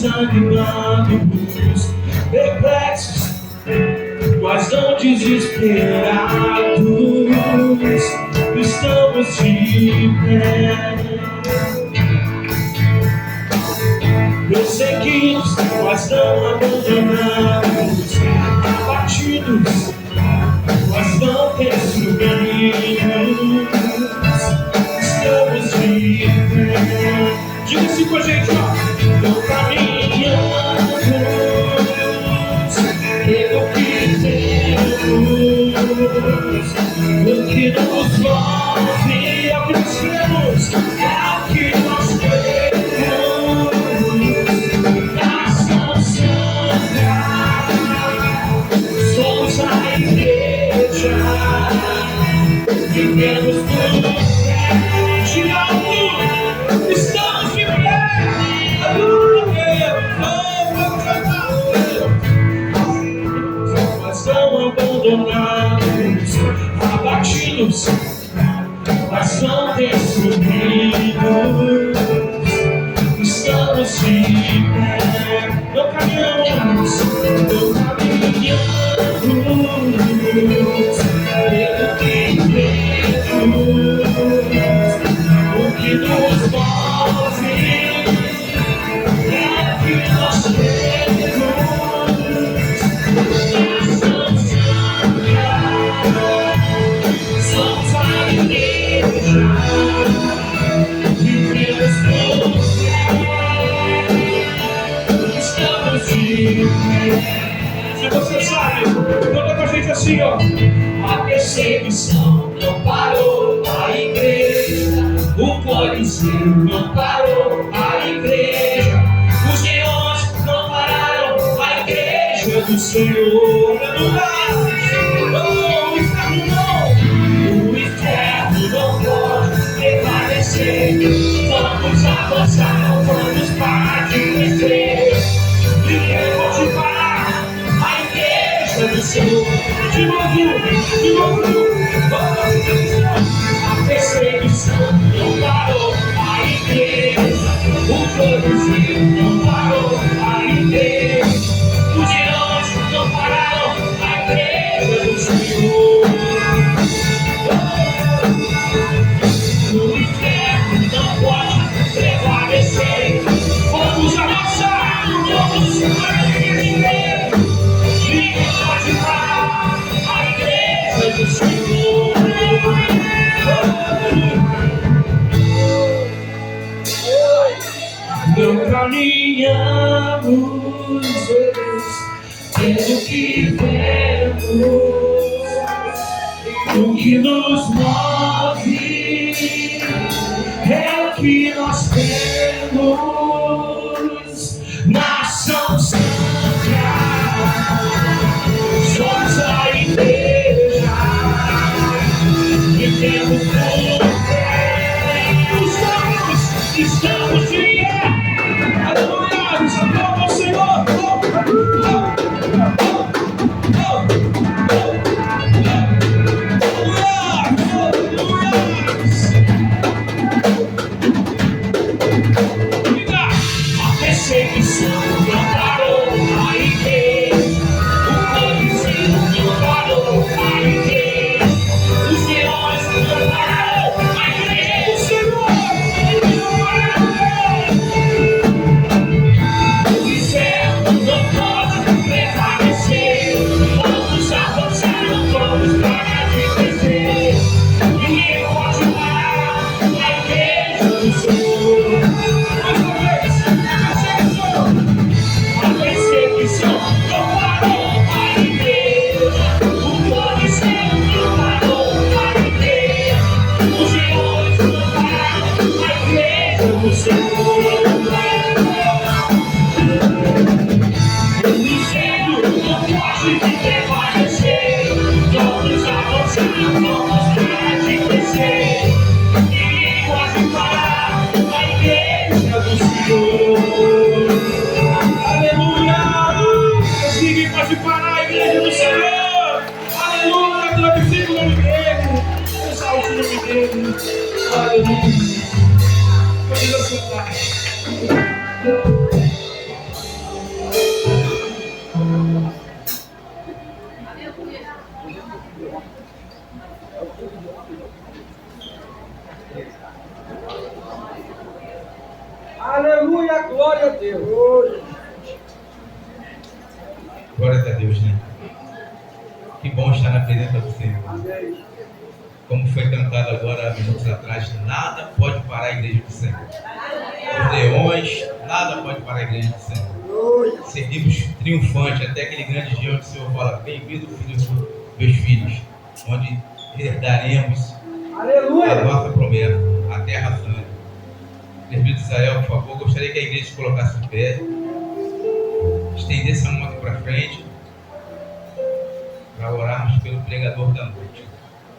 desanimados, perplexos, mas não desesperados, estamos de pé. Perseguidos, mas não abandonados, abatidos, mas não destruídos, estamos de pé. Diga-se com a gente, ó. Não caminhamos pelo que temos, o que nos move é o que nós temos, é o que nós temos. Nação Santa, somos a igreja, vivemos por de algo, estamos de pé. Mas não abandonados, abatidos, mas não destruídos, estamos de pé. Não caminhamos pelo que temos, o que nos move é que nós temos. Nação Santa, somos a igreja, vivemos por fé, estamos de pé. Se você sabe, conta com a gente assim, ó. A perseguição não parou a igreja, o Coliseu não parou a igreja, os leões não pararam a igreja do Senhor. Oh, o inferno não, o inferno não pode prevalecer. Vamos avançar, vamos parar de crescer. Ninguém pode parar a igreja do Senhor. De novo, a perseguição não parou a igreja, o Coliseu não parou a igreja, os leões não pararam a igreja do Senhor. O inferno não pode prevalecer. Vamos avançar, vamos parar de crescer. Ninguém pode parar a igreja do Senhor. Não caminhamos pelo que vemos, o que nos move é o que nós temos. Nação Santa, somos a igreja, vivemos por fé, estamos de pé. Aleluia, aplauda ao Senhor. A perseguição não parou a igreja, o Coliseu não parou a igreja, os leões não pararam a igreja do Senhor. O inferno não pode prevalecer. Vamos avançar, vamos parar de crescer. Ninguém pode parar a igreja do Senhor. Mais uma vez, a perseguição não parou a igreja, o Coliseu não parou a igreja, os leões não pararam a igreja do Senhor. O inferno não pode prevalecer. Vamos avançar, vamos parar de crescer. Ninguém pode parar a igreja do Senhor. Aleluia! Ninguém pode parar a igreja do Senhor. Aleluia! Glorifica o nome dele. Exalte o nome dele. Aleluia! Pode assentar. Aleluia, glória a Deus. Glória a Deus, né? Que bom estar na presença do Senhor. Amém. Como foi cantado agora, minutos atrás, nada pode parar a igreja do Senhor. Os leões, nada pode parar a igreja do Senhor. Seguimos triunfantes até aquele grande dia onde o Senhor fala: bem-vindo, filhos, meus filhos, onde herdaremos a nossa promessa, a terra santa. Presbítero Israel, por favor, gostaria que a igreja se colocasse de pé, estendesse a mão aqui para frente, para orarmos pelo pregador da noite.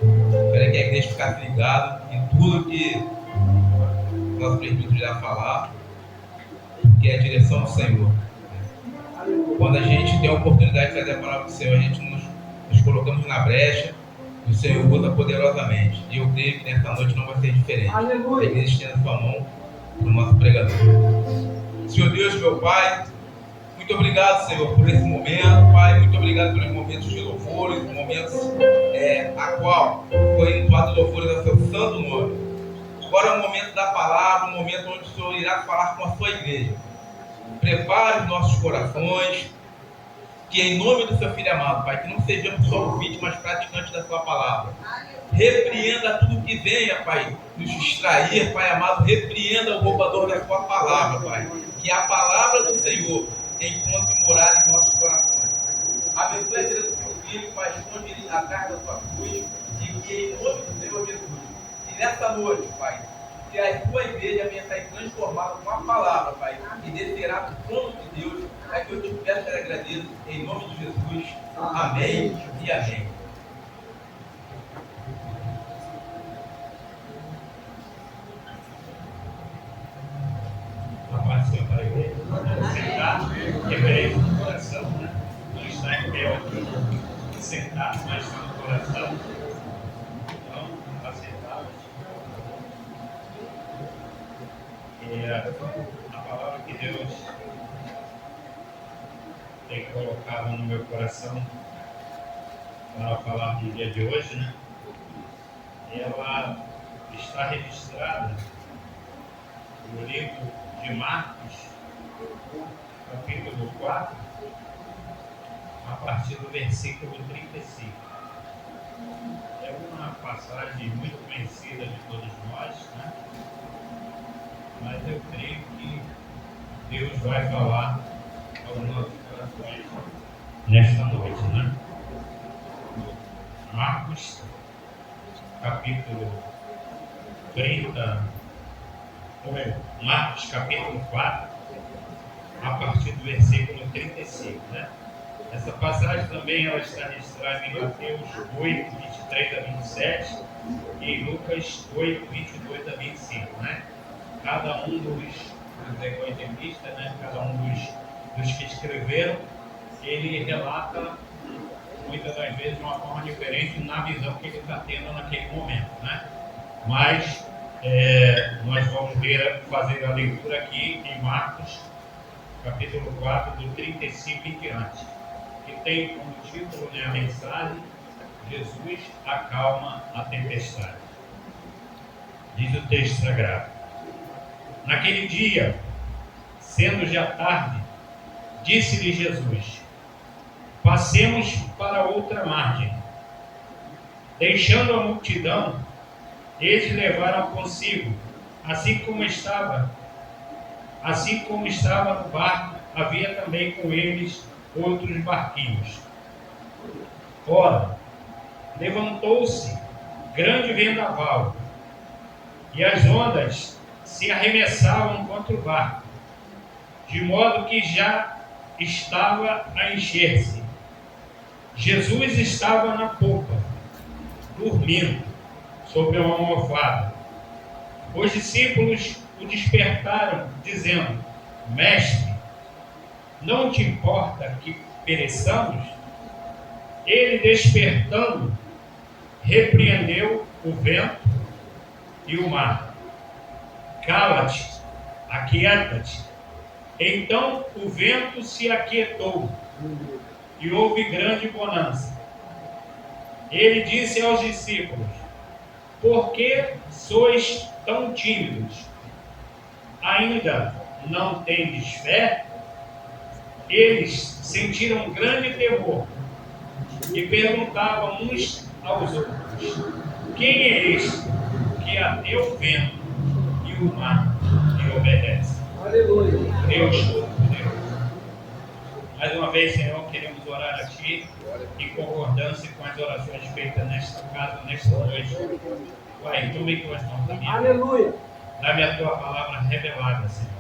Gostaria que a igreja ficasse ligada em tudo que o nosso presbítero irá falar, que é a direção do Senhor. Quando a gente tem a oportunidade de trazer a palavra do Senhor, a gente nos colocamos na brecha e o Senhor usa poderosamente. E eu creio que nessa noite não vai ser diferente. Aleluia. A igreja estenda sua mão para o nosso pregador. Senhor Deus, meu Pai, muito obrigado, Senhor, por esse momento, Pai. Muito obrigado pelos momentos de louvores, momentos a qual foi entoado louvores ao seu santo nome. Agora é o momento da palavra, o momento onde o Senhor irá falar com a sua igreja. Prepare os nossos corações, que em nome do seu Filho amado, Pai, que não sejamos só ouvintes, mas praticantes da sua palavra. Repreenda tudo que venha, Pai, nos distrair, Pai amado. Repreenda o roubador da sua palavra, Pai. Que a palavra do Senhor encontre morada em nossos corações. Abençoe a vida do seu filho, Pai, esconde ele atrás da sua cruz, e que em nome do Senhor Jesus, e nessa noite, Pai, que a tua igreja venha sair transformada com a palavra, Pai, e descerá do trono de Deus. É que eu te peço e agradeço, em nome de Jesus. Amém e amém. A paz do Senhor para a igreja. Sentar, reverência no coração, né? Não está em pé aqui, sentado, mas está no coração. Então, está sentado. E a palavra que Deus tem colocado no meu coração para falar do dia de hoje, né? Ela está registrada no livro de Marcos, capítulo 4, a partir do versículo 35. É uma passagem muito conhecida de todos nós, né? Mas eu creio que Deus vai falar aos nossos corações nesta noite, né? Marcos, capítulo 30, Marcos, capítulo 4, a partir do versículo 35, né? Essa passagem também ela está registrada em Mateus 8, 23 a 27 e em Lucas 8, 22 a 25, né? Cada um dos evangelistas, né? Cada um dos que escreveram, ele relata muitas das vezes de uma forma diferente na visão que ele está tendo naquele momento, né? Mas nós vamos fazer a leitura aqui em Marcos, capítulo 4, do 35 em diante, que tem como título, né, a mensagem: Jesus acalma a tempestade. Diz o texto sagrado: naquele dia, sendo já tarde, disse-lhe Jesus: passemos para outra margem. Deixando a multidão, eles levaram consigo, assim como estava no barco, havia também com eles outros barquinhos. Ora, levantou-se grande vendaval, e as ondas se arremessavam contra o barco, de modo que já estava a encher-se. Jesus estava na popa, dormindo sobre uma almofada. Os discípulos o despertaram, dizendo: Mestre, não te importa que pereçamos? Ele, despertando, repreendeu o vento e o mar. Cala-te, aquieta-te. Então o vento se aquietou e houve grande bonança. Ele disse aos discípulos: por que sois tão tímidos? Ainda não tendes fé? Eles sentiram grande temor e perguntavam uns aos outros: quem é este que até o vento e o mar lhe obedecem? Aleluia. Deus Todo-Poderoso. Mais uma vez, Senhor, queremos orar a Ti em concordância com as orações feitas nesta casa, nesta noite. Pai, tome tuas mãos na minha. Aleluia. Dá-me a Tua palavra revelada, Senhor.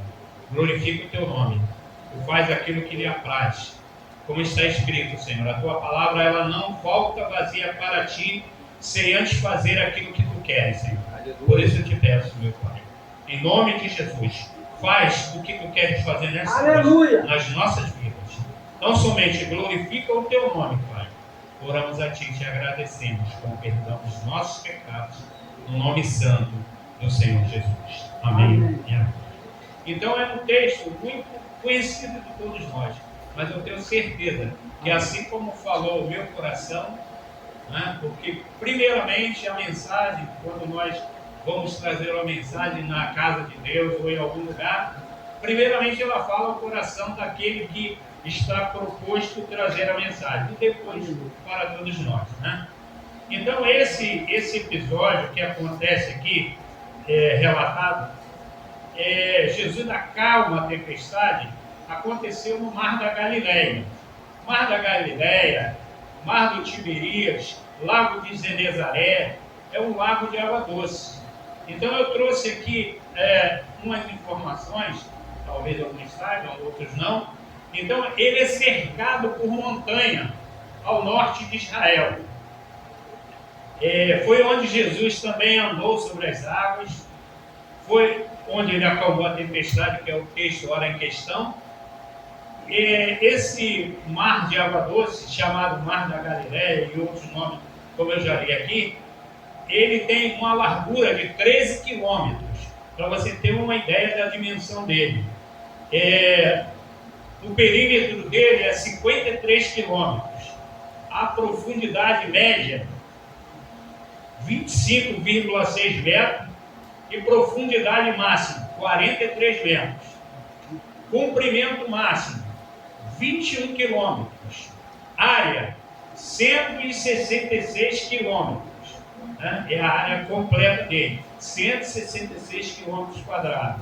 Glorifica o Teu nome. Tu faz aquilo que lhe apraz. Como está escrito, Senhor, a Tua palavra ela não volta vazia para Ti, sem antes fazer aquilo que Tu queres, Senhor. Por isso eu te peço, meu Pai, em nome de Jesus, faz o que Tu queres fazer nessa noite, nas nossas vidas. Não somente glorifica o Teu nome, Pai. Oramos a Ti e te agradecemos com o perdão dos nossos pecados, no nome santo do Senhor Jesus. Amém. Amém. Então é um texto muito conhecido de todos nós, mas eu tenho certeza que assim como falou o meu coração, né, porque primeiramente a mensagem, quando nós vamos trazer uma mensagem na casa de Deus ou em algum lugar, primeiramente ela fala o coração daquele que está proposto trazer a mensagem, e depois para todos nós, né? Então esse episódio que acontece aqui, relatado, Jesus acalma a tempestade, aconteceu no Mar da Galileia. Mar da Galileia, Mar do Tiberíades, Lago de Genezaré, é um lago de água doce. Então eu trouxe aqui umas informações, talvez alguns saibam, outros não. Então ele é cercado por montanha ao norte de Israel. Foi onde Jesus também andou sobre as águas, foi onde ele acalmou a tempestade, que é o texto ora em questão. Esse mar de água doce, chamado Mar da Galileia e outros nomes, como eu já li aqui, ele tem uma largura de 13 quilômetros, para você ter uma ideia da dimensão dele. O perímetro dele é 53 quilômetros, a profundidade média 25,6 metros e profundidade máxima 43 metros. Comprimento máximo 21 quilômetros, área 166 quilômetros, né? É a área completa dele, 166 quilômetros quadrados.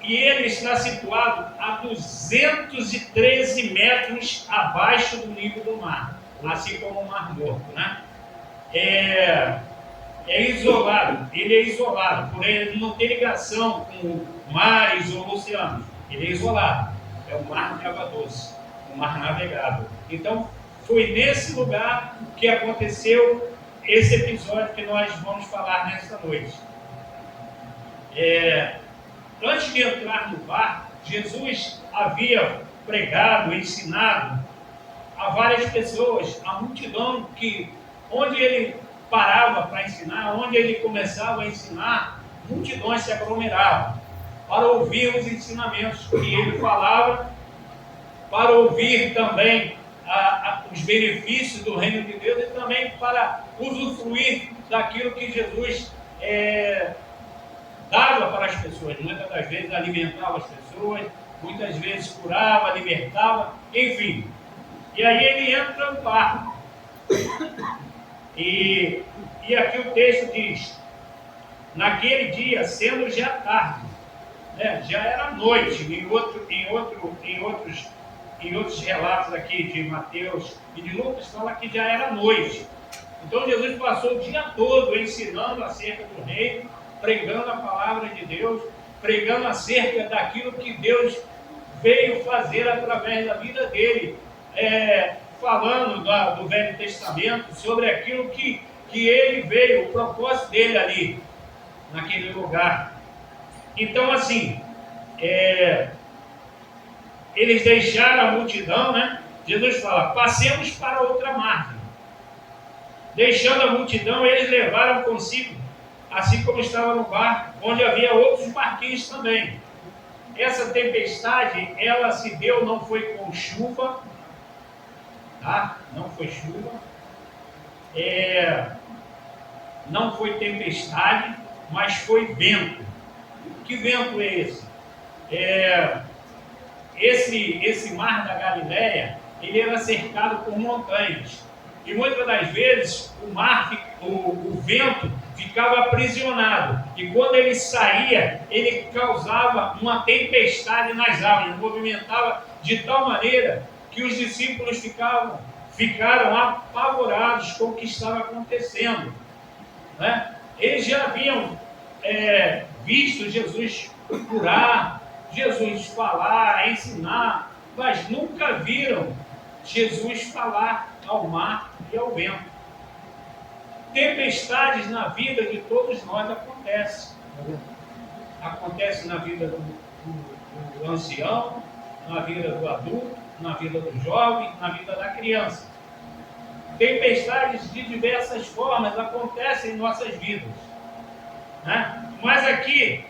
E ele está situado a 213 metros abaixo do nível do mar, assim como o Mar Morto, né? Isolado, ele é isolado, por ele não ter ligação com mares ou oceanos, ele é isolado, é um mar de água doce, um mar navegável. Então, foi nesse lugar que aconteceu esse episódio que nós vamos falar nesta noite. Antes de entrar no barco, Jesus havia pregado, ensinado a várias pessoas, a multidão onde ele parava para ensinar, onde ele começava a ensinar, multidões se aglomeravam para ouvir os ensinamentos que ele falava, para ouvir também os benefícios do reino de Deus e também para usufruir daquilo que Jesus dava para as pessoas. Muitas das vezes alimentava as pessoas, muitas vezes curava, libertava, enfim. E aí ele entra no barco. E aqui o texto diz: naquele dia, sendo já tarde, já era noite, em outros relatos aqui de Mateus e de Lucas fala que já era noite. Então Jesus passou o dia todo ensinando acerca do reino, pregando a palavra de Deus, pregando acerca daquilo que Deus veio fazer através da vida dele, falando do Velho Testamento, sobre aquilo que ele veio, o propósito dele ali, naquele lugar. Então, assim, eles deixaram a multidão, né? Jesus fala: passemos para outra margem. Deixando a multidão, eles levaram consigo, assim como estava no barco, onde havia outros barquinhos também. Essa tempestade, ela se deu, não foi com chuva, tá? Não foi chuva. não foi tempestade, mas foi vento. Que vento é esse? Esse mar da Galileia, ele era cercado por montanhas. E muitas das vezes o vento ficava aprisionado. E quando ele saía, ele causava uma tempestade nas águas, movimentava de tal maneira que os discípulos ficaram apavorados com o que estava acontecendo, né? Eles já haviam visto Jesus curar, Jesus falar, ensinar, mas nunca viram Jesus falar ao mar e ao vento. Tempestades na vida de todos nós acontecem. Acontece na vida do ancião, na vida do adulto, na vida do jovem, na vida da criança. Tempestades de diversas formas acontecem em nossas vidas, né? Mas aqui,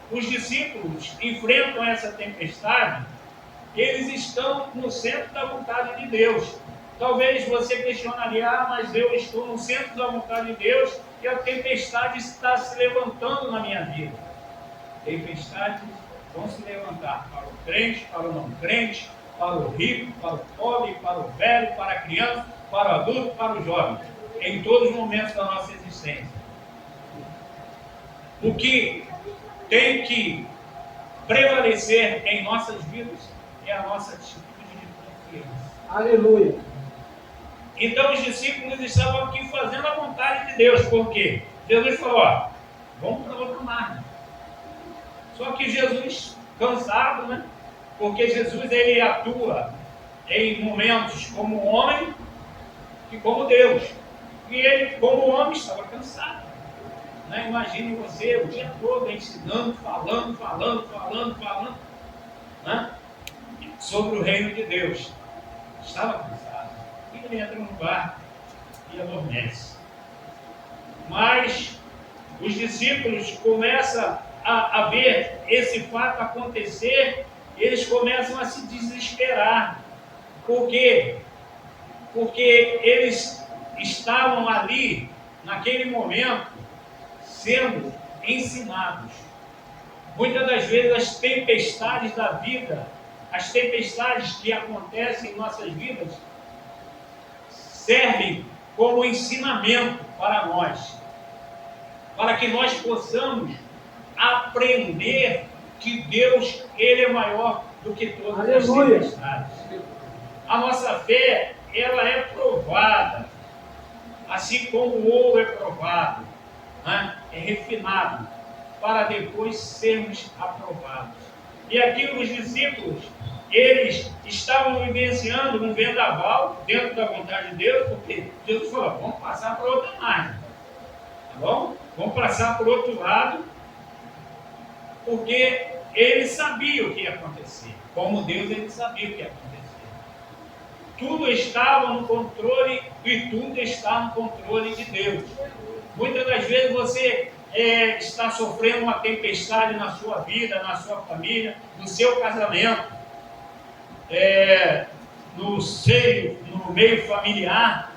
os discípulos enfrentam essa tempestade, eles estão no centro da vontade de Deus. Talvez você questionaria, mas eu estou no centro da vontade de Deus e a tempestade está se levantando na minha vida. Tempestades vão se levantar para o crente, para o não crente, para o rico, para o pobre, para o velho, para a criança, para o adulto, para o jovem, em todos os momentos da nossa existência. O que tem que prevalecer em nossas vidas é a nossa atitude de confiança. Aleluia. Então os discípulos estavam aqui fazendo a vontade de Deus, porque Jesus falou, vamos para outro mar. Só que Jesus, cansado, né? Porque Jesus, ele atua em momentos como homem e como Deus. E ele, como homem, estava cansado, né? Imagine você o dia todo ensinando, falando, né? Sobre o reino de Deus. Estava cansado. E ele entra no barco e adormece. Mas os discípulos começam a ver esse fato acontecer, eles começam a se desesperar. Por quê? Porque eles estavam ali, naquele momento, sendo ensinados. Muitas das vezes as tempestades da vida, as tempestades que acontecem em nossas vidas, servem como ensinamento para nós, para que nós possamos aprender que Deus, ele é maior do que todas as tempestades. A nossa fé, ela é provada, assim como o ouro é provado, né? É refinado, para depois sermos aprovados. E aqui os discípulos, eles estavam vivenciando um vendaval dentro da vontade de Deus, porque Jesus falou, vamos passar para outra margem, tá bom? Vamos passar para o outro lado, porque ele sabia o que ia acontecer. Como Deus, ele sabia o que ia acontecer. Tudo estava no controle e tudo está no controle de Deus. Muitas das vezes você está sofrendo uma tempestade na sua vida, na sua família, no seu casamento, no seio, no meio familiar,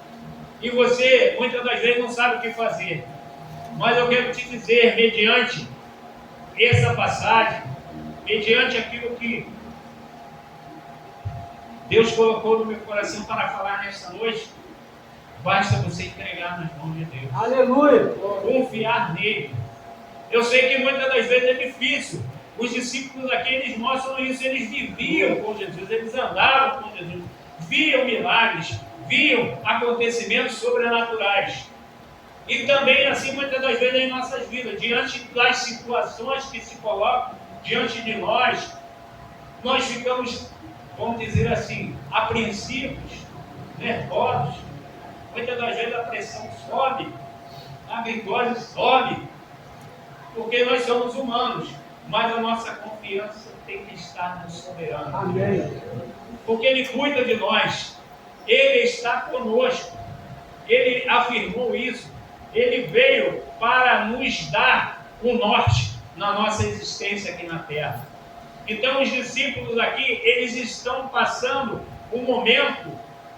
e você muitas das vezes não sabe o que fazer. Mas eu quero te dizer, mediante essa passagem, mediante aquilo que Deus colocou no meu coração para falar nesta noite, basta você entregar nas mãos de Deus. Aleluia. Confiar nele. Eu sei que muitas das vezes é difícil. Os discípulos aqui, eles mostram isso, eles viviam com Jesus, eles andavam com Jesus, viam milagres, viam acontecimentos sobrenaturais. E também, assim, muitas das vezes em nossas vidas, diante das situações que se colocam diante de nós ficamos, vamos dizer assim, apreensivos, nervosos. Muitas das vezes a pressão sobe, a glicose sobe, porque nós somos humanos, mas a nossa confiança tem que estar no soberano. Amém. Porque Ele cuida de nós, Ele está conosco, Ele afirmou isso, Ele veio para nos dar o norte na nossa existência aqui na terra. Então os discípulos aqui, eles estão passando um momento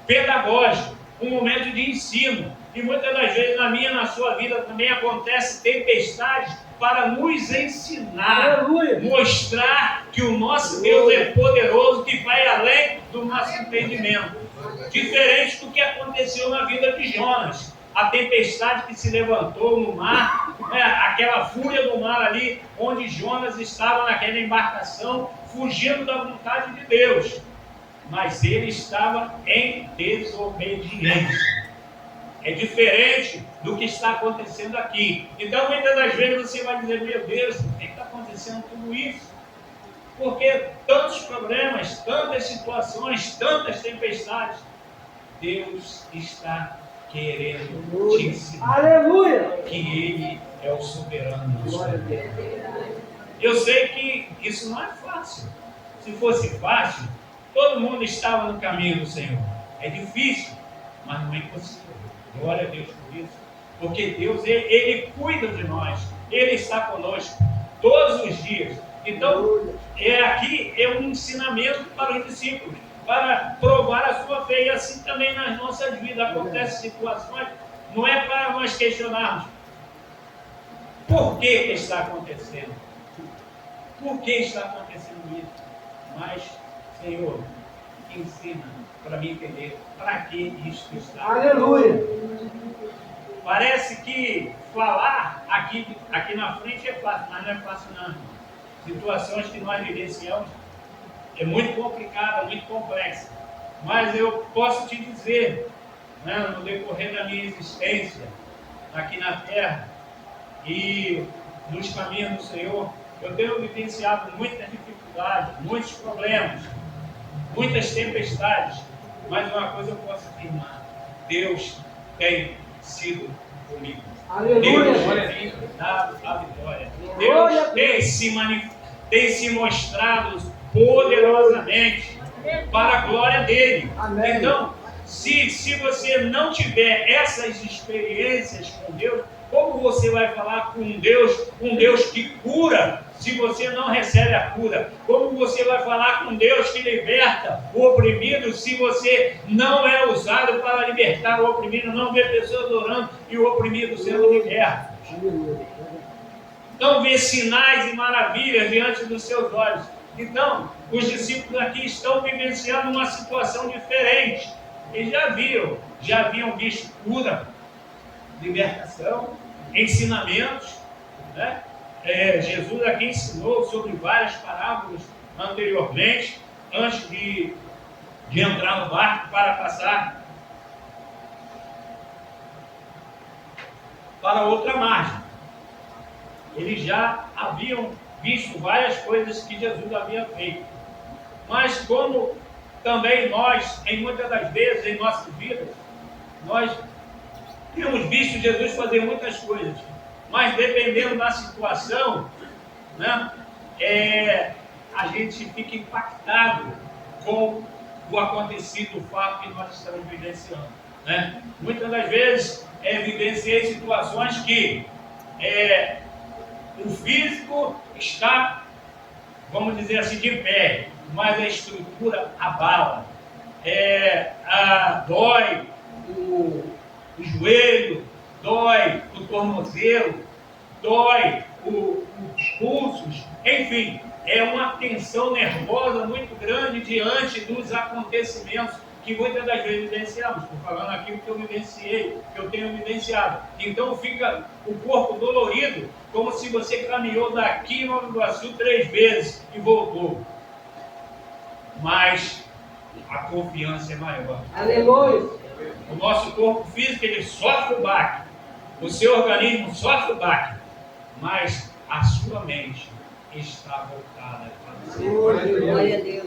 pedagógico, um momento de ensino, E muitas das vezes na minha e na sua vida também acontece tempestades para nos ensinar, Aleluia. mostrar que o nosso Deus é poderoso, que vai além do nosso entendimento. Diferente do que aconteceu na vida de Jonas. A tempestade que se levantou no mar, aquela fúria do mar ali, onde Jonas estava naquela embarcação, fugindo da vontade de Deus. Mas ele estava em desobediência. É diferente do que está acontecendo aqui. Então, muitas das vezes você vai dizer, meu Deus, por que está acontecendo tudo isso? Porque tantos problemas, tantas situações, tantas tempestades, Deus está querendo te ensinar. Aleluia. Que Ele é o soberano da sua vida. Eu sei que isso não é fácil. Se fosse fácil, todo mundo estava no caminho do Senhor. É difícil, mas não é impossível. Glória a Deus por isso. Porque Deus, Ele cuida de nós. Ele está conosco todos os dias. Então, aqui é um ensinamento para os discípulos, para provar a sua fé. E assim também nas nossas vidas acontecem situações, não é para nós questionarmos por que está acontecendo. Por que está acontecendo isso? Mas, Senhor, ensina para mim entender para que isso está. Aleluia. Parece que falar aqui na frente é fácil, mas não é fácil não. Situações que nós vivenciamos é muito complicada, muito complexa. Mas eu posso te dizer, no decorrer da minha existência aqui na terra e nos caminhos do Senhor, eu tenho vivenciado muitas dificuldades, muitos problemas, muitas tempestades, mas uma coisa eu posso afirmar: Deus tem sido comigo. Aleluia. Deus tem dado a vitória. Deus tem se mostrado poderosamente para a glória dele. Amém. Então, se você não tiver essas experiências com Deus, como você vai falar com um Deus que cura, se você não recebe a cura? Como você vai falar com Deus que liberta o oprimido, se você não é usado para libertar o oprimido, não vê pessoas orando e o oprimido sendo liberto? Não vê sinais e maravilhas diante dos seus olhos. Então, os discípulos aqui estão vivenciando uma situação diferente. Eles já haviam visto cura, libertação, ensinamentos, né? Jesus aqui ensinou sobre várias parábolas anteriormente, antes de entrar no barco para passar para outra margem. Eles já haviam visto várias coisas que Jesus havia feito. Mas como também nós, em muitas das vezes em nossas vidas, nós temos visto Jesus fazer muitas coisas, mas dependendo da situação, né, a gente fica impactado com o acontecido, o fato que nós estamos vivenciando. Né? Muitas das vezes vivenciei situações que o físico está, vamos dizer assim, de pé, mas a estrutura abala. Dói o joelho, dói o tornozelo, dói os pulsos, enfim, é uma tensão nervosa muito grande diante dos acontecimentos que muitas das vezes vivenciamos. Estou falando aqui o que eu vivenciei, que eu tenho vivenciado. Então fica o corpo dolorido, como se você caminhou daqui em Nova Iguaçu 3 vezes e voltou. Mas a confiança é maior. Aleluia. O nosso corpo físico, ele sofre o baque. O seu organismo sofre o baque. Mas a sua mente está voltada para o Senhor,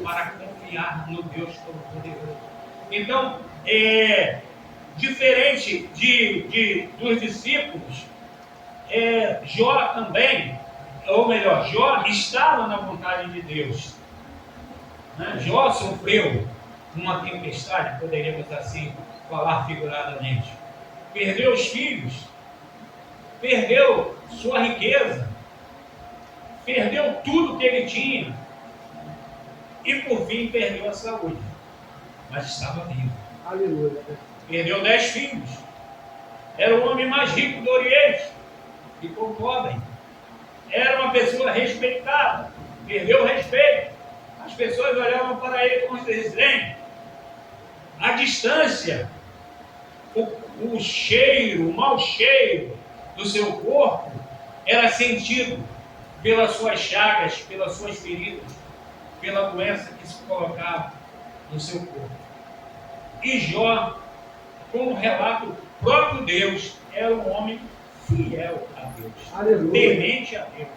para confiar no Deus Todo-Poderoso. Então, diferente dos discípulos, Jó também, ou melhor, Jó estava na vontade de Deus. Né? Jó sofreu uma tempestade, poderíamos assim falar figuradamente. Perdeu os filhos, perdeu sua riqueza, perdeu tudo que ele tinha e por fim perdeu a saúde, mas estava vivo. Aleluia. Perdeu 10 filhos, Era o homem mais rico do Oriente. Ficou pobre. Era uma pessoa respeitada. Perdeu o respeito. As pessoas olhavam para ele com desdém. A distância, o cheiro, o mau cheiro do seu corpo era sentido pelas suas chagas, pelas suas feridas, pela doença que se colocava no seu corpo. E Jó, como relato próprio Deus, era um homem fiel a Deus, Aleluia. temente a Deus.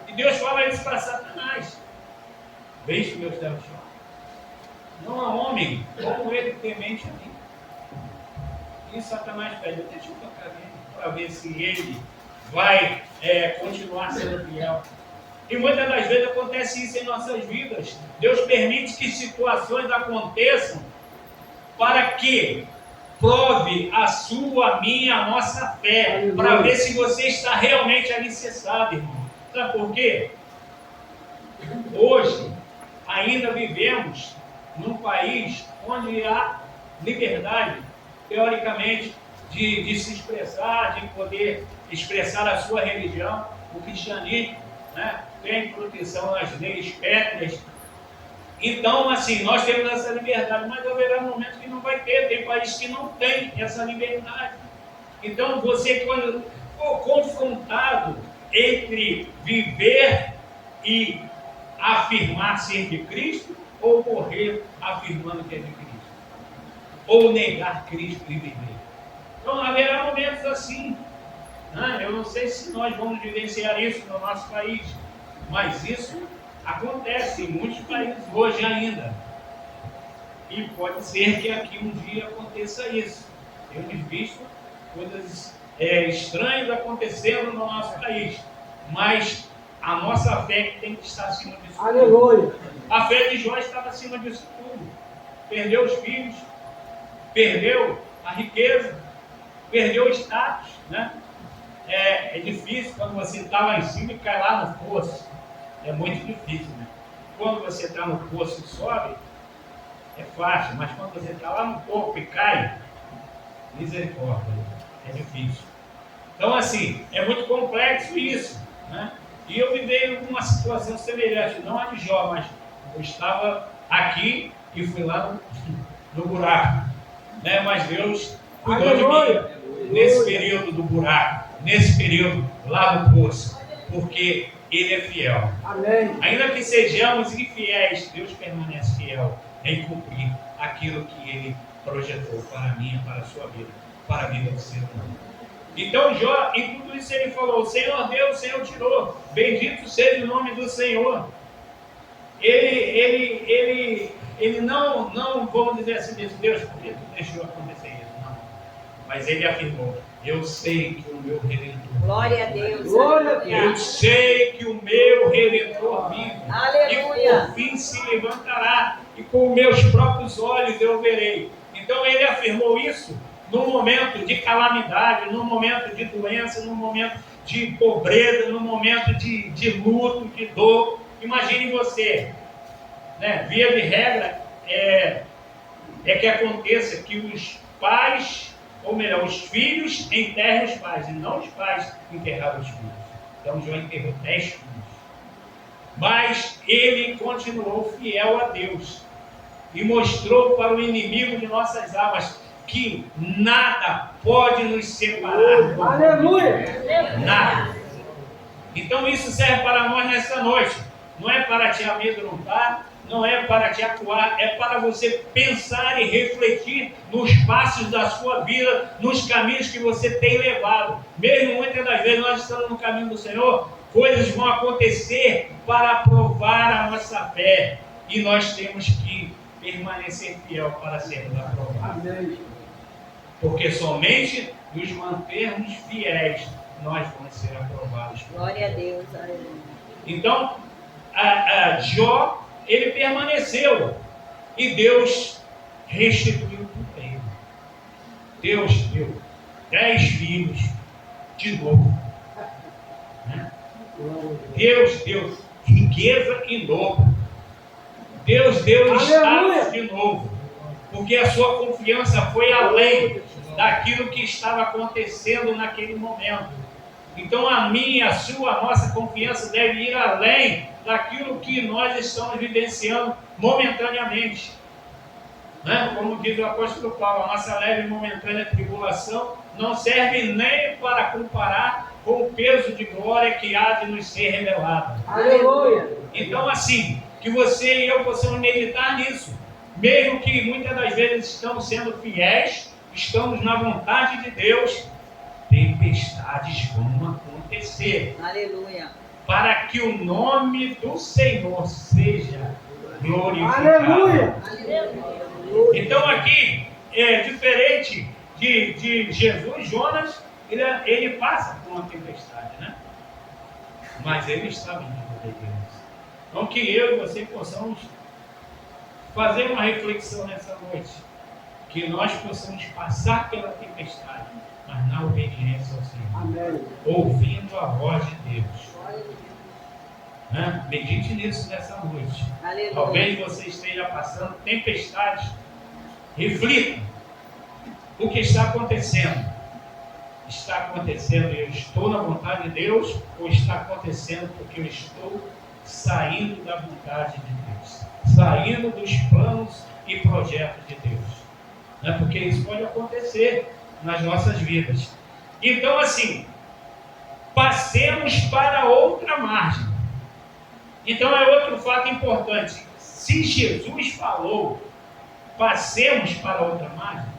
E Deus fala isso para Satanás. Veja, meus Deus, não há homem como ele temente a mim. E Satanás pede, deixa eu tocar nele, para ver se ele vai continuar sendo fiel. E muitas das vezes acontece isso em nossas vidas. Deus permite que situações aconteçam para que prove a sua, a minha, a nossa fé, para ver se você está realmente alicerçado, irmão. Sabe por quê? Hoje, ainda vivemos num país onde há liberdade, teoricamente, de se expressar, de poder expressar a sua religião. O cristianismo, né, tem proteção nas leis pétreas. Então, assim, nós temos essa liberdade, mas haverá momentos que não vai ter. Tem países que não tem essa liberdade. Então, você, quando for confrontado entre viver e afirmar ser de Cristo, ou morrer afirmando que é de Cristo, ou negar Cristo e viver. Então, haverá momentos assim. Né? Eu não sei se nós vamos vivenciar isso no nosso país, mas isso acontece em muitos países hoje ainda. E pode ser que aqui um dia aconteça isso. Temos visto coisas estranhas acontecendo no nosso país, mas a nossa fé tem que estar acima disso. Aleluia. A fé de Jó estava acima disso tudo. Perdeu os filhos, perdeu a riqueza, perdeu o status, né? É difícil quando você está lá em cima e cai lá no poço. É muito difícil, né? Quando você está no poço e sobe, é fácil, mas quando você está lá no topo e cai, misericórdia, é difícil. Então, assim, é muito complexo isso, né? E eu vivei uma situação semelhante, não a de Jó, mas eu estava aqui e fui lá no buraco, né? Mas Deus cuidou de mim nesse período do buraco, nesse período lá no poço, porque Ele é fiel. Amém. Ainda que sejamos infiéis, Deus permanece fiel em cumprir aquilo que Ele projetou para mim e para a sua vida, para a vida do ser humano. Então Jó, em tudo isso ele falou, o Senhor deu, o Senhor tirou, bendito seja o nome do Senhor. Ele não, vamos dizer assim, Deus, por que tu deixou acontecer isso? Não. Mas ele afirmou, eu sei que o meu Redentor, glória a Deus, glória a Deus. eu sei que o meu Redentor vive, aleluia, e por fim se levantará, e com meus próprios olhos eu verei. Então ele afirmou isso num momento de calamidade, num momento de doença, num momento de pobreza, num momento de luto, de dor. Imagine você, né? Via de regra, é que aconteça que os pais, ou melhor, os filhos enterram os pais, e não os pais enterraram os filhos. Então Jó enterrou 10 filhos. Mas ele continuou fiel a Deus e mostrou para o inimigo de nossas almas que nada pode nos separar do amor de Aleluia. Deus. Nada. Então isso serve para nós nessa noite. Não é para te amedrontar, não é para te acuar, é para você pensar e refletir nos passos da sua vida, nos caminhos que você tem levado. Mesmo muitas das vezes nós estamos no caminho do Senhor, coisas vão acontecer para provar a nossa fé. E nós temos que permanecer fiel para sermos aprovados. Amém. Porque somente nos mantermos fiéis, nós vamos ser aprovados. glória a Deus, aleluia. Então, Jó, ele permaneceu. E Deus restituiu tudo a ele. Deus deu 10 filhos de novo. Né? Deus deu riqueza em novo. Deus deu status de novo. Porque a sua confiança foi além daquilo que estava acontecendo naquele momento. Então a minha, a sua, a nossa confiança deve ir além daquilo que nós estamos vivenciando momentaneamente. Né? Como diz o apóstolo Paulo, a nossa leve e momentânea tribulação não serve nem para comparar com o peso de glória que há de nos ser revelado. Aleluia. Então, assim, que você e eu possamos meditar nisso, mesmo que muitas das vezes estamos sendo fiéis, estamos na vontade de Deus, tempestades vão acontecer. Aleluia. Para que o nome do Senhor seja glorificado. Aleluia. Então aqui, diferente de Jesus, Jonas, ele passa por uma tempestade, né? Mas ele estava em desobediência. Então que eu e você possamos fazer uma reflexão nessa noite. Que nós possamos passar pela tempestade, mas na obediência ao Senhor. Amém. Ouvindo a voz de Deus. Né? Medite nisso nessa noite. Aleluia. Talvez você esteja passando tempestades. Reflita o que está acontecendo. Está acontecendo e eu estou na vontade de Deus, ou está acontecendo porque eu estou saindo da vontade de Deus, saindo dos planos e projetos de Deus, né? Porque isso pode acontecer nas nossas vidas. Então, assim, passemos para outra margem. Então é outro fato importante. Se Jesus falou, passemos para outra margem,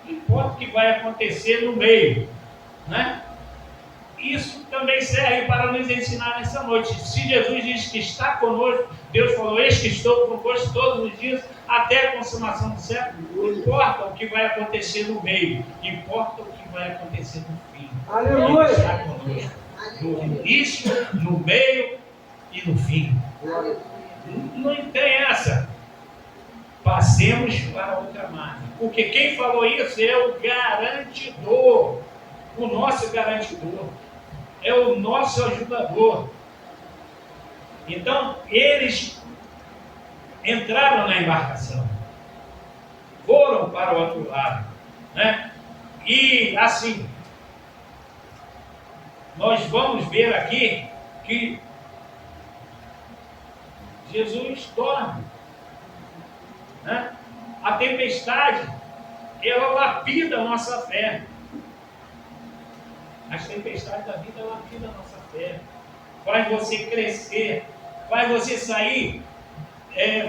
não importa o que vai acontecer no meio, né? Isso também serve para nos ensinar nessa noite. Se Jesus diz que está conosco, Deus falou, eis que estou convosco todos os dias, até a consumação do século. Não importa o que vai acontecer no meio, importa o que vai acontecer no fim. Aleluia. Ele está conosco no início, no meio e no fim. Não tem essa. Passemos para outra margem. Porque quem falou isso é o garantidor, o nosso garantidor, é o nosso ajudador. Então, eles entraram na embarcação, foram para o outro lado, né? E assim, nós vamos ver aqui que Jesus dorme, né? A tempestade, ela lapida a nossa fé. As tempestades da vida lapidam a nossa fé. Faz você crescer, faz você sair,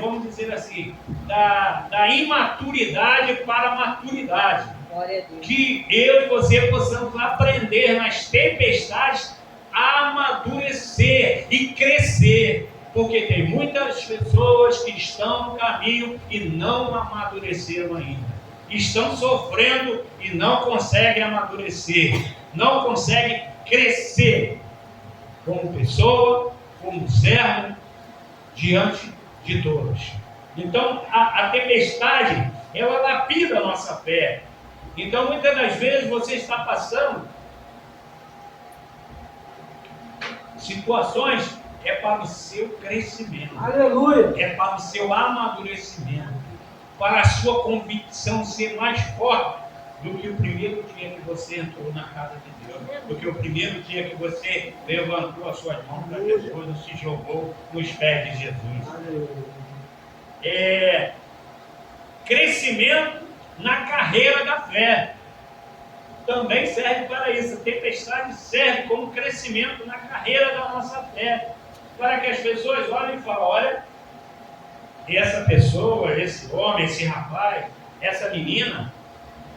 vamos dizer assim, da imaturidade para a maturidade. Glória a Deus. Que eu e você possamos aprender nas tempestades a amadurecer e crescer. Porque tem muitas pessoas que estão no caminho e não amadureceram ainda. Estão sofrendo e não conseguem amadurecer. Não conseguem crescer como pessoa, como servo, diante de todos. Então, a tempestade, ela lapida a nossa fé. Então, muitas das vezes, você está passando situações, é para o seu crescimento. Aleluia. É para o seu amadurecimento. Para a sua convicção ser mais forte do que o primeiro dia que você entrou na casa de Deus. Do que o primeiro dia que você levantou as suas mãos para Jesus e se jogou nos pés de Jesus. Aleluia. Crescimento na carreira da fé. Também serve para isso. A tempestade serve como crescimento na carreira da nossa fé. Para que as pessoas olhem e falem, olha, essa pessoa, esse homem, esse rapaz, essa menina,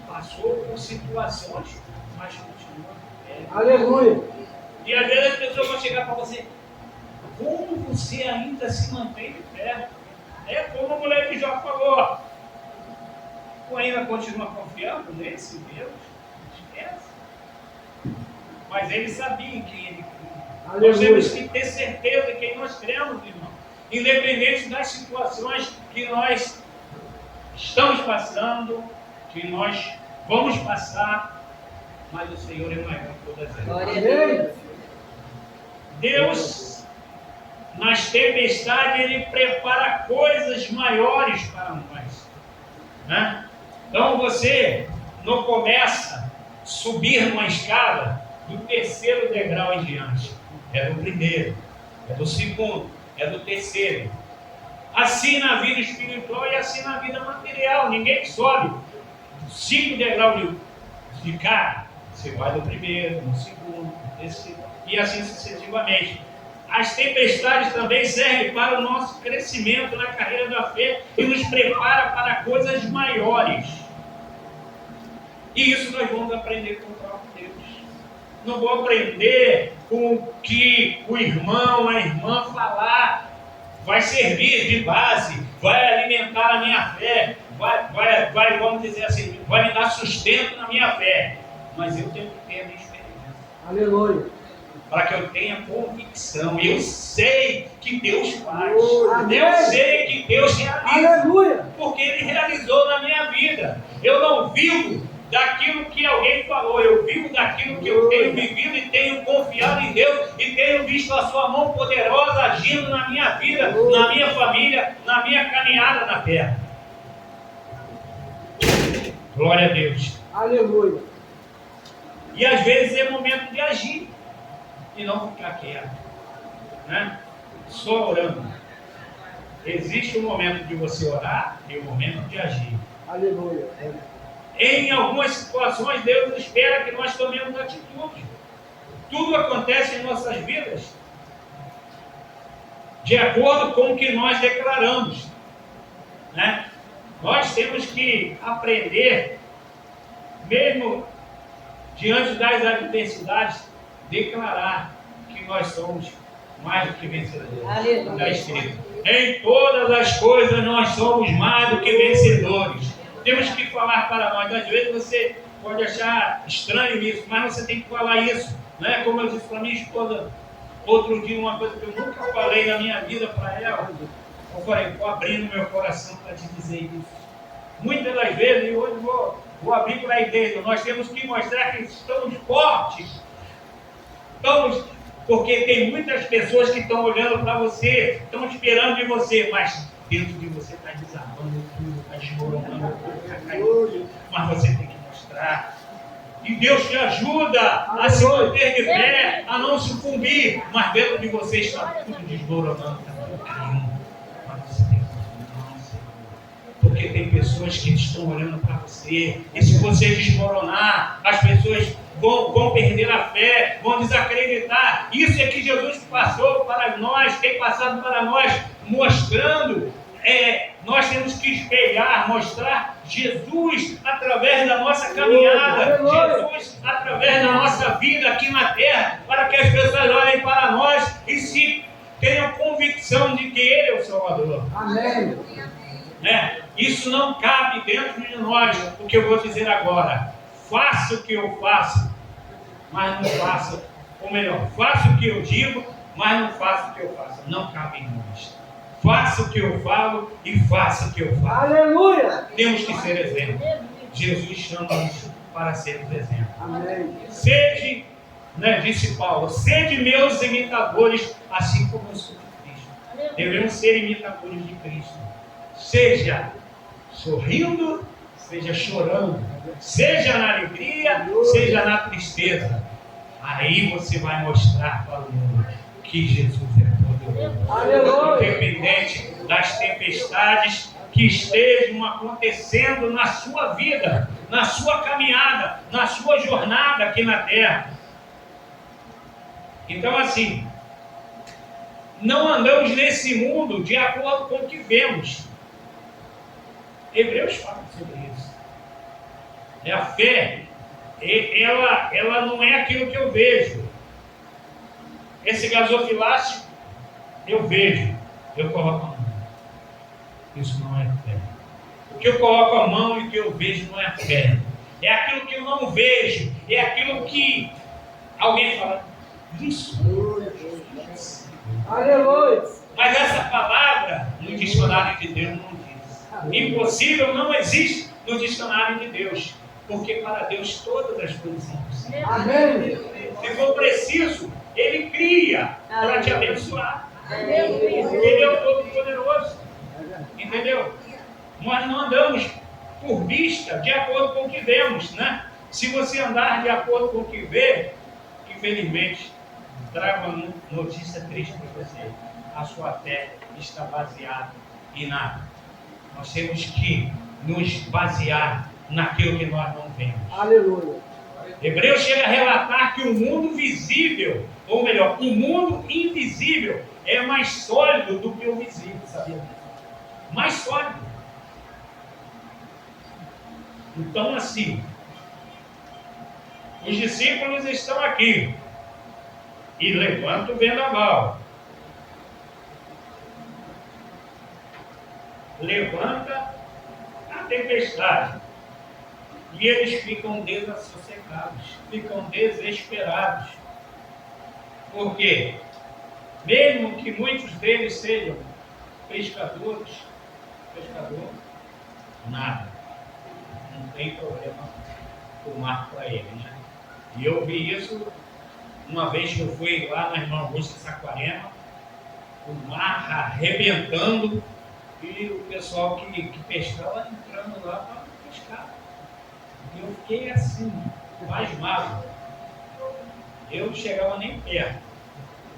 passou por situações, mas continua fé. Aleluia. E às vezes as pessoas vão chegar para você, como você ainda se mantém de pé? É como a mulher de Jó falou, tu ainda continua confiando nesse Deus? Esquece. Mas ele sabia em quem ele cria. Aleluia. Nós temos que ter certeza em quem nós cremos, irmão. Independente das situações que nós estamos passando, que nós vamos passar, mas o Senhor é maior que todas elas. Glória a Deus. Deus, nas tempestades, Ele prepara coisas maiores para nós, né? Então você não começa a subir numa escada do terceiro degrau em diante. É do primeiro, é do segundo, é do terceiro. Assim na vida espiritual e assim na vida material. Ninguém sobe 5 degraus de cara. Você vai do primeiro, no segundo, no terceiro, e assim sucessivamente. As tempestades também servem para o nosso crescimento na carreira da fé e nos prepara para coisas maiores. E isso nós vamos aprender com o próprio Deus. Não vou aprender com o que o irmão, a irmã falar. Vai servir de base, vai alimentar a minha fé, vai, vamos dizer assim, vai me dar sustento na minha fé. Mas eu tenho que ter a minha experiência. Aleluia. Para que eu tenha convicção. Eu sei que Deus faz. Amém. Eu sei que Deus realiza. Aleluia. Porque Ele realizou na minha vida. Eu não vivo daquilo que alguém falou. Eu vivo daquilo que eu tenho vivido e tenho confiado em Deus. E tenho visto a sua mão poderosa agindo na minha vida, na minha família, na minha caminhada na terra. Glória a Deus. Aleluia. E às vezes é momento de agir e não ficar quieto, né? Só orando. Existe um momento de você orar e um momento de agir. Aleluia. Em algumas situações, Deus espera que nós tomemos atitude. Tudo acontece em nossas vidas de acordo com o que nós declaramos, né? Nós temos que aprender, mesmo diante das adversidades, declarar que nós somos mais do que vencedores. Aleluia. Está escrito: em todas as coisas nós somos mais do que vencedores. Temos que falar para nós. Às vezes você pode achar estranho isso, mas você tem que falar isso, né? Como eu disse para minha esposa outro dia, uma coisa que eu nunca falei na minha vida para ela. Eu falei, estou abrindo meu coração para te dizer isso. Muitas das vezes, e hoje vou abrir para a igreja, nós temos que mostrar que estamos fortes. Porque tem muitas pessoas que estão olhando para você, estão esperando de você, mas dentro de você está desabando tudo, está desmoronando tudo, está caindo. Mas você tem que mostrar. E Deus te ajuda a se manter de pé, a não sucumbir, mas dentro de você está tudo desmoronando, está tudo caindo. Mas você tem que continuar, Senhor. Porque tem pessoas que estão olhando para você, e se você desmoronar, as pessoas vão perder a fé, vão desacreditar. Isso é que Jesus passou para nós, tem passado para nós, mostrando. Nós temos que espelhar, mostrar Jesus através da nossa caminhada, Jesus através da nossa vida aqui na terra, para que as pessoas olhem para nós e se tenham convicção de que Ele é o Salvador. Amém. Isso não cabe dentro de nós, o que eu vou dizer agora. Faça o que eu faço, mas não faça, ou melhor, faça o que eu digo, mas não faça o que eu faço. Não cabe em nós. Faça o que eu falo e faça o que eu falo. Aleluia. Temos que ser exemplo. Jesus chama-nos para sermos exemplo. Amém. Sede, disse Paulo, sede meus imitadores, assim como eu sou de Cristo. Devemos ser imitadores de Cristo. Seja sorrindo, seja chorando, seja na alegria, seja na tristeza. Aí você vai mostrar para o mundo que Jesus é poderoso. Aleluia. Independente das tempestades que estejam acontecendo na sua vida, na sua caminhada, na sua jornada aqui na terra. Então, assim, não andamos nesse mundo de acordo com o que vemos. Hebreus fala sobre isso. A fé, ela não é aquilo que eu vejo. Esse gasofilácio, eu vejo, eu coloco a mão. Isso não é fé. O que eu coloco a mão e o que eu vejo não é fé. É aquilo que eu não vejo. É aquilo que alguém fala, isso. Aleluia. Mas essa palavra no dicionário de Deus não diz. Impossível não existe no dicionário de Deus. Porque para Deus todas as coisas são possíveis. Amém. Se for preciso, Ele cria para te abençoar. Ele é o Todo-Poderoso. Entendeu? Nós não andamos por vista, de acordo com o que vemos, né? Se você andar de acordo com o que vê, infelizmente, trago uma notícia triste para você. A sua fé está baseada em nada. Nós temos que nos basear naquilo que nós não vemos. Aleluia. Hebreus chega a relatar que o mundo visível, ou melhor, o mundo invisível é mais sólido do que o visível, sabia? Mais sólido. Então, assim, os discípulos estão aqui e levanta o vendaval. Levanta a tempestade. E eles ficam desassossegados, ficam desesperados. Por quê? Mesmo que muitos deles sejam pescador, nada. Não tem problema o mar para eles. Né? E eu vi isso uma vez que eu fui lá na Irmã Augusta Saquarema, o mar arrebentando e o pessoal que pescava entrando lá para pescar. E eu fiquei assim, pasmado. Eu não chegava nem perto.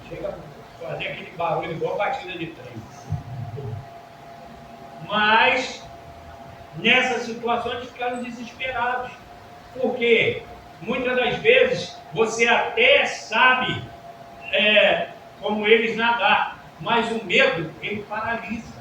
Chega a fazer aquele barulho igual batida de trem. Mas, nessas situações, ficaram desesperados. Porque, muitas das vezes, você até sabe como eles nadar, mas o medo, ele paralisa.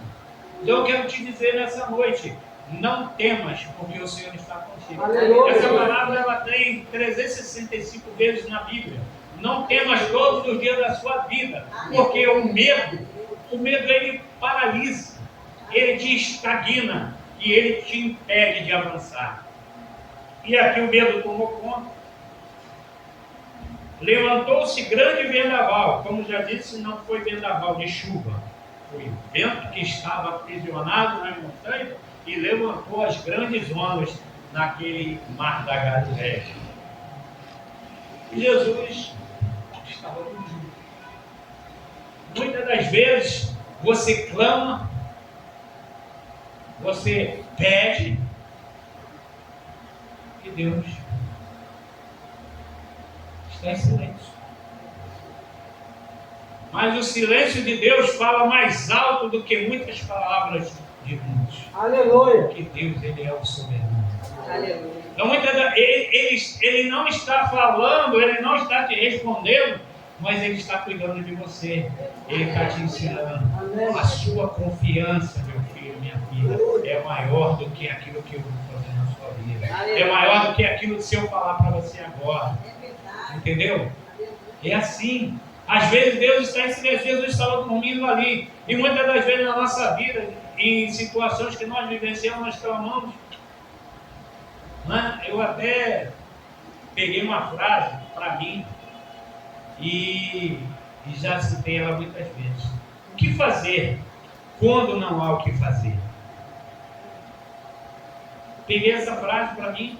Então, eu quero te dizer nessa noite, não temas, porque o Senhor está contigo. Aleluia. Essa palavra ela tem 365 vezes na Bíblia. Não temas todos os dias da sua vida, porque o medo ele paralisa, ele te estagna e ele te impede de avançar. E aqui o medo tomou conta. Levantou-se grande vendaval, como já disse, não foi vendaval de chuva, foi o vento que estava aprisionado na montanha e levantou as grandes ondas naquele mar da Galileia. E Jesus estava dormindo. Muitas das vezes você clama, você pede, e Deus está em silêncio. Mas o silêncio de Deus fala mais alto do que muitas palavras de muitos. Aleluia. Porque Deus, ele é o soberano. Aleluia. Então, ele não está falando, ele não está te respondendo, mas ele está cuidando de você. Ele está te ensinando. Amém. A sua confiança, meu filho, minha filha, é maior do que aquilo que eu vou fazer na sua vida. Aleluia. É maior do que aquilo que se eu falar para você agora. Entendeu? É assim. Às vezes Deus está em silêncio, Jesus estava dormindo ali. E muitas das vezes na nossa vida, em situações que nós vivenciamos, nós clamamos. Né? Eu até peguei uma frase para mim e já citei ela muitas vezes. O que fazer quando não há o que fazer? Peguei essa frase para mim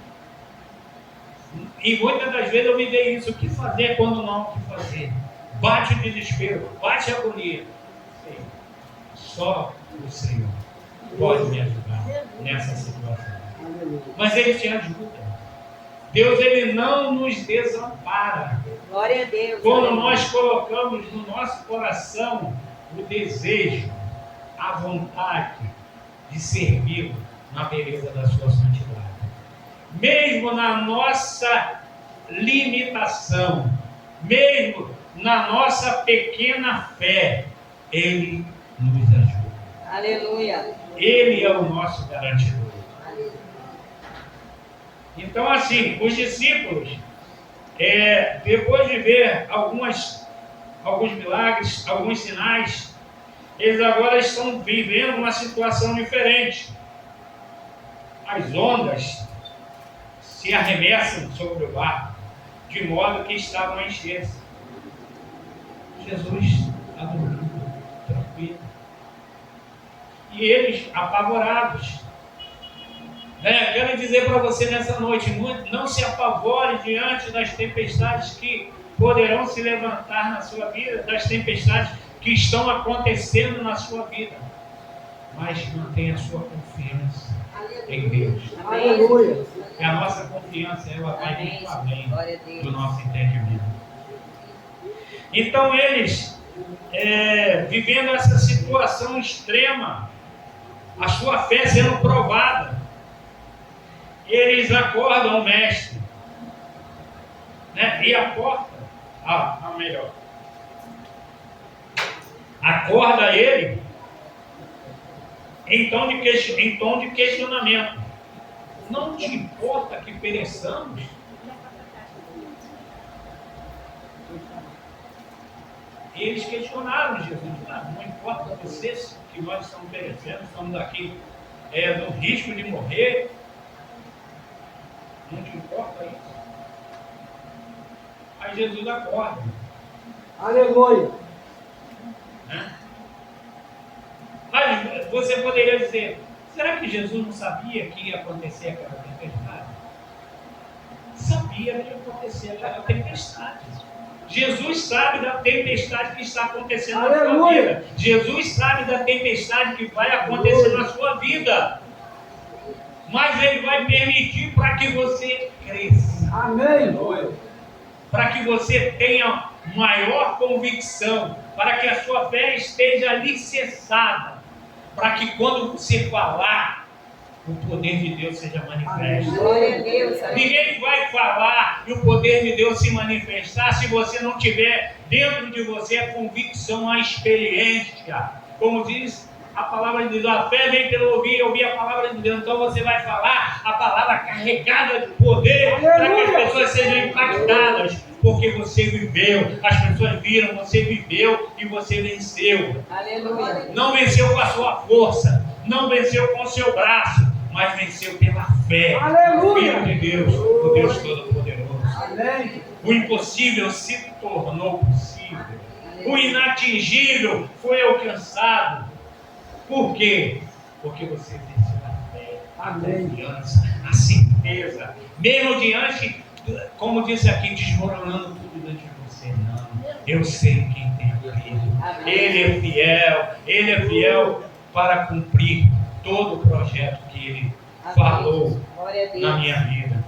e muitas das vezes eu me dei isso. O que fazer quando não há o que fazer? Bate o desespero, bate a agonia. Só o Senhor pode me ajudar nessa situação. Mas Ele te ajuda. Deus, Ele não nos desampara. Glória a Deus. Quando Aleluia. nós colocamos no nosso coração o desejo, a vontade de servi-lo na beleza da sua santidade. Mesmo na nossa limitação, mesmo na nossa pequena fé, Ele nos ajuda. Aleluia. Ele é o nosso garantidor. Então, assim, os discípulos, depois de ver alguns milagres, alguns sinais, eles agora estão vivendo uma situação diferente. As ondas se arremessam sobre o barco, de modo que estavam a encher-se. Jesus está dormindo, tranquilo. E eles, apavorados. Quero dizer para você nessa noite, não se apavore diante das tempestades que poderão se levantar na sua vida, das tempestades que estão acontecendo na sua vida. mas mantenha a sua confiança em Deus. Aleluia. E a nossa confiança, ela vai Amém. muito além Glória a Deus. do nosso entendimento. Então eles, vivendo essa situação extrema, a sua fé sendo provada, eles acordam o mestre, né? E a porta, melhor, acorda ele em tom de questionamento. Não te importa que pereçamos? Eles questionaram Jesus. Não importa vocês que nós estamos perecendo, estamos aqui no risco de morrer. Não te importa isso? Aí Jesus acorda. Aleluia. Né? Mas você poderia dizer, será que Jesus não sabia que ia acontecer aquela tempestade? Sabia que ia acontecer aquela tempestade. Jesus sabe da tempestade que está acontecendo na sua vida. Jesus sabe da tempestade que vai acontecer na sua vida. Mas Ele vai permitir para que você cresça. Amém. Para que você tenha maior convicção. Para que a sua fé esteja alicerçada. Para que quando você falar, o poder de Deus seja manifesto. Glória a Deus. Ninguém vai falar e o poder de Deus se manifestar se você não tiver dentro de você a convicção, a experiência. Como diz a palavra de Deus, a fé vem pelo ouvir a palavra de Deus. Então você vai falar a palavra carregada de poder para que as pessoas sejam impactadas. Porque você viveu, as pessoas viram, você viveu e você venceu. Aleluia. Não venceu com a sua força, não venceu com o seu braço, mas venceu pela fé. Aleluia. Filho de Deus, o Deus Todo-Poderoso. Amém. O impossível se tornou possível. O inatingível foi alcançado. Por quê? Porque você venceu a fé, a confiança, a certeza. Mesmo diante, como disse aqui, desmoronando tudo diante de você. Não, eu sei quem tem crido. Ele é fiel para cumprir todo o projeto que Ele falou na minha vida.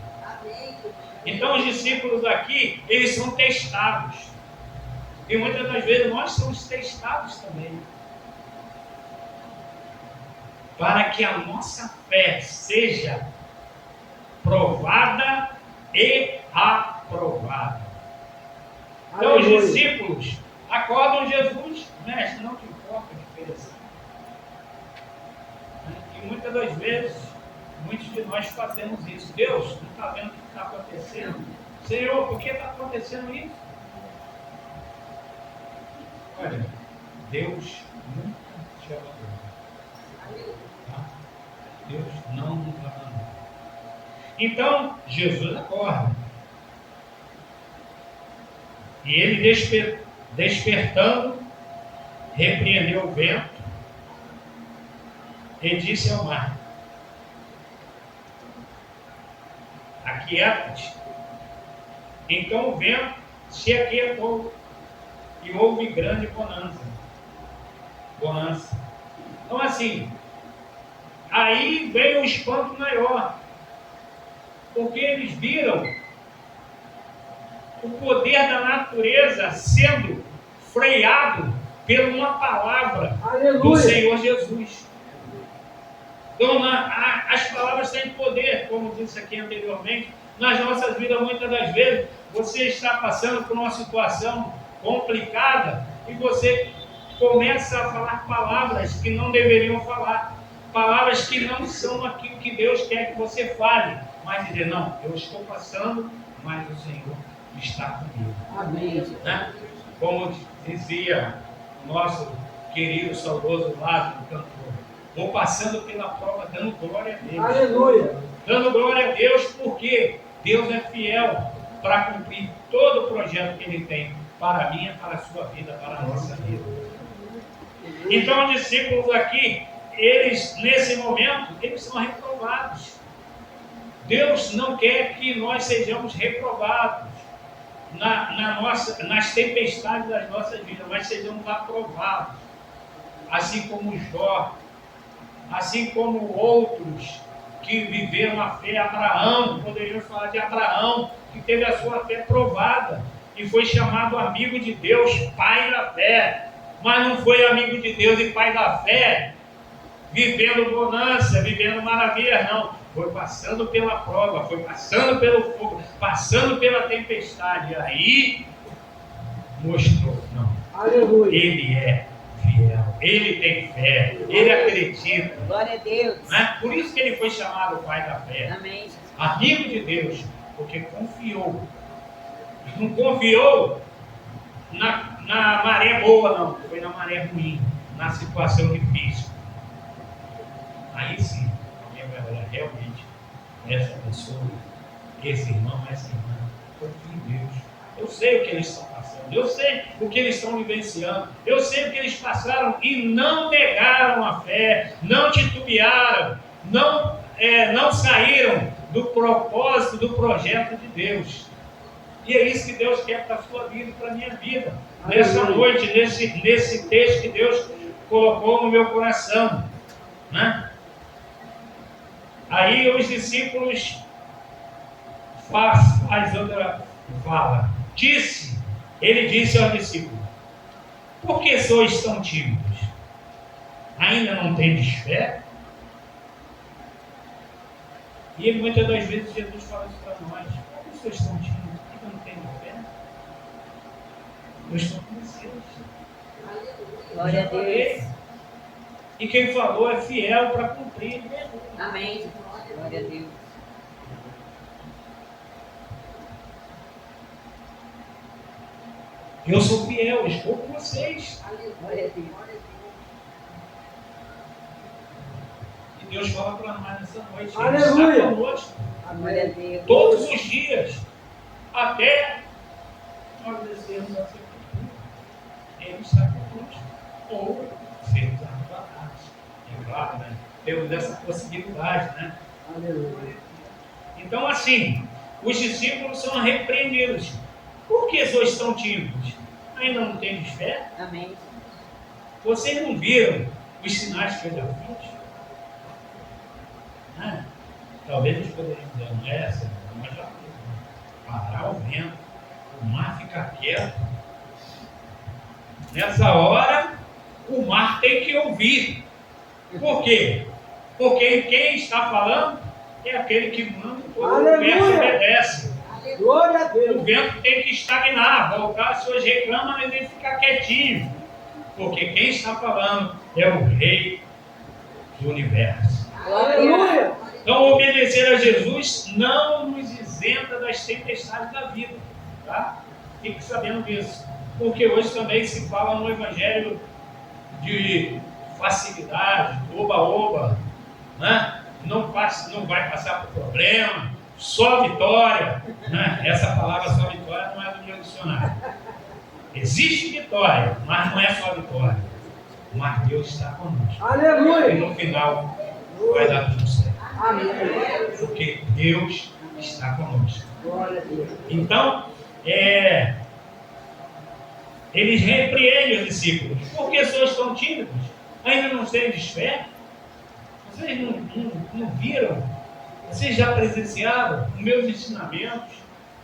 Então os discípulos aqui, eles são testados. E muitas das vezes nós somos testados também. Para que a nossa fé seja provada e aprovada. Então os discípulos acordam Jesus, mestre, não te importa de perecer. E muitas das vezes, muitos de nós fazemos isso. Deus, não está vendo o que está acontecendo? Senhor, por que está acontecendo isso? Olha, Deus nunca te abandonou. Tá? Deus não nos abandonou. Então, Jesus acorda. E ele, despertando, repreendeu o vento e disse ao mar: aquieta-te. Então o vento se aquietou e houve grande bonança. Então assim, aí veio um espanto maior, porque eles viram o poder da natureza sendo freado por uma palavra do Senhor Jesus. Então, as palavras têm poder, como disse aqui anteriormente. Nas nossas vidas, muitas das vezes, você está passando por uma situação complicada e você começa a falar palavras que não deveriam falar, palavras que não são aquilo que Deus quer que você fale, mas dizer, não, eu estou passando, mas o Senhor está comigo. Amém. Né? Como dizia o nosso querido, saudoso Lázaro, cantor, vou passando pela prova dando glória a Deus. Aleluia. Dando glória a Deus porque Deus é fiel para cumprir todo o projeto que Ele tem para a minha, para a sua vida, para a nossa vida. Então os discípulos aqui, eles nesse momento, eles são reprovados. Deus não quer que nós sejamos reprovados nas tempestades das nossas vidas, mas sejamos aprovados. Assim como Jó, assim como outros que viveram a fé. Abraão, poderíamos falar de Abraão, que teve a sua fé provada e foi chamado amigo de Deus, pai da fé. Mas não foi amigo de Deus e pai da fé vivendo bonança, vivendo maravilha, não. Foi passando pela prova, foi passando pelo fogo, passando pela tempestade. E aí mostrou, não. Aleluia. Ele é fiel, ele tem fé, ele acredita. Glória a Deus. Né? Por isso que ele foi chamado pai da fé. Amém. Amigo de Deus, porque confiou. Não confiou na maré boa, não. Foi na maré ruim, na situação difícil. Aí sim, alguém vai olhar realmente essa pessoa, esse irmão, essa irmã. Confio em Deus. Eu sei o que eles estão passando, eu sei o que eles estão vivenciando, eu sei o que eles passaram e não negaram a fé, não titubearam, não saíram do propósito, do projeto de Deus. E é isso que Deus quer para a sua vida e para a minha vida. Nessa noite, nesse texto que Deus colocou no meu coração. Né? Aí os discípulos fala. Ele disse aos discípulos: por que sois tão tímidos? Ainda não tendes fé? E muitas das vezes Jesus fala isso para nós: por que sois tão tímidos? Ainda não tendes fé? Eu estou com vocês. Glória a Deus. E quem falou é fiel para cumprir. Amém. Glória a Deus. Eu sou fiel, estou com vocês. Glória a Deus. E Deus fala para nós nessa noite. Aleluia. Ele está conosco Glória a Deus. todos os dias, até nós descermos a sepultura. Ele está conosco. Ou sermos arrebatados. É claro, né? Temos essa possibilidade, né? Aleluia. Então, assim, os discípulos são repreendidos. Por que sois tão tímidos? Ainda não tendes fé? Amém. Vocês não viram os sinais que eu já fiz? Talvez eles poderiam dizer, não é essa, mas já parar o vento, o mar ficar quieto. Nessa hora, o mar tem que ouvir. Por quê? Porque quem está falando é aquele que manda, todo o verso obedece. Glória a O Deus. vento tem que estagnar, voltar, as suas reclamam, mas ele ficar quietinho. Porque quem está falando é o Rei do Universo. Aleluia. Então, obedecer a Jesus não nos isenta das tempestades da vida. Tá? Fique sabendo disso. Porque hoje também se fala no Evangelho de facilidade, oba-oba. Né? Não vai passar por problema. Só vitória, né? Essa palavra só vitória não é do meu dicionário. Existe vitória, mas não é só vitória. Mas Deus está conosco. E Aleluia. no final vai dar tudo certo. Amém. Porque Deus está conosco. Glória a Deus. Então, eles repreendem os discípulos. Por que sois tão tímidos? Ainda não tendes fé? Vocês não viram? Vocês já presenciaram os meus ensinamentos,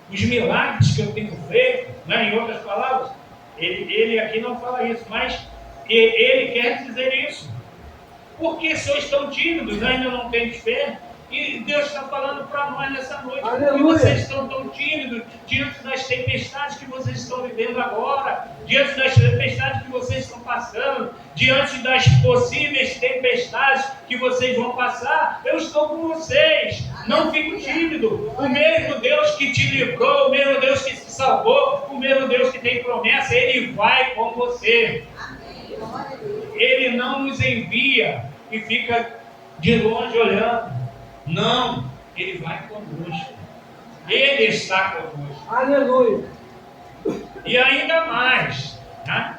os milagres que eu tenho feito, né? Em outras palavras, ele aqui não fala isso, mas ele quer dizer isso. Por que sois tão tímidos, ainda não tendes fé? E Deus está falando para nós nessa noite. Aleluia. Por que vocês estão tão tímidos diante das tempestades que vocês estão vivendo agora, diante das tempestades que vocês estão passando, diante das possíveis tempestades que vocês vão passar? Eu estou com vocês. Não fique tímido. O mesmo Deus que te livrou, o mesmo Deus que te salvou, o mesmo Deus que tem promessa, Ele vai com você. Ele não nos envia e fica de longe olhando. Não, Ele vai conosco. Ele está conosco. Aleluia. E ainda mais, né?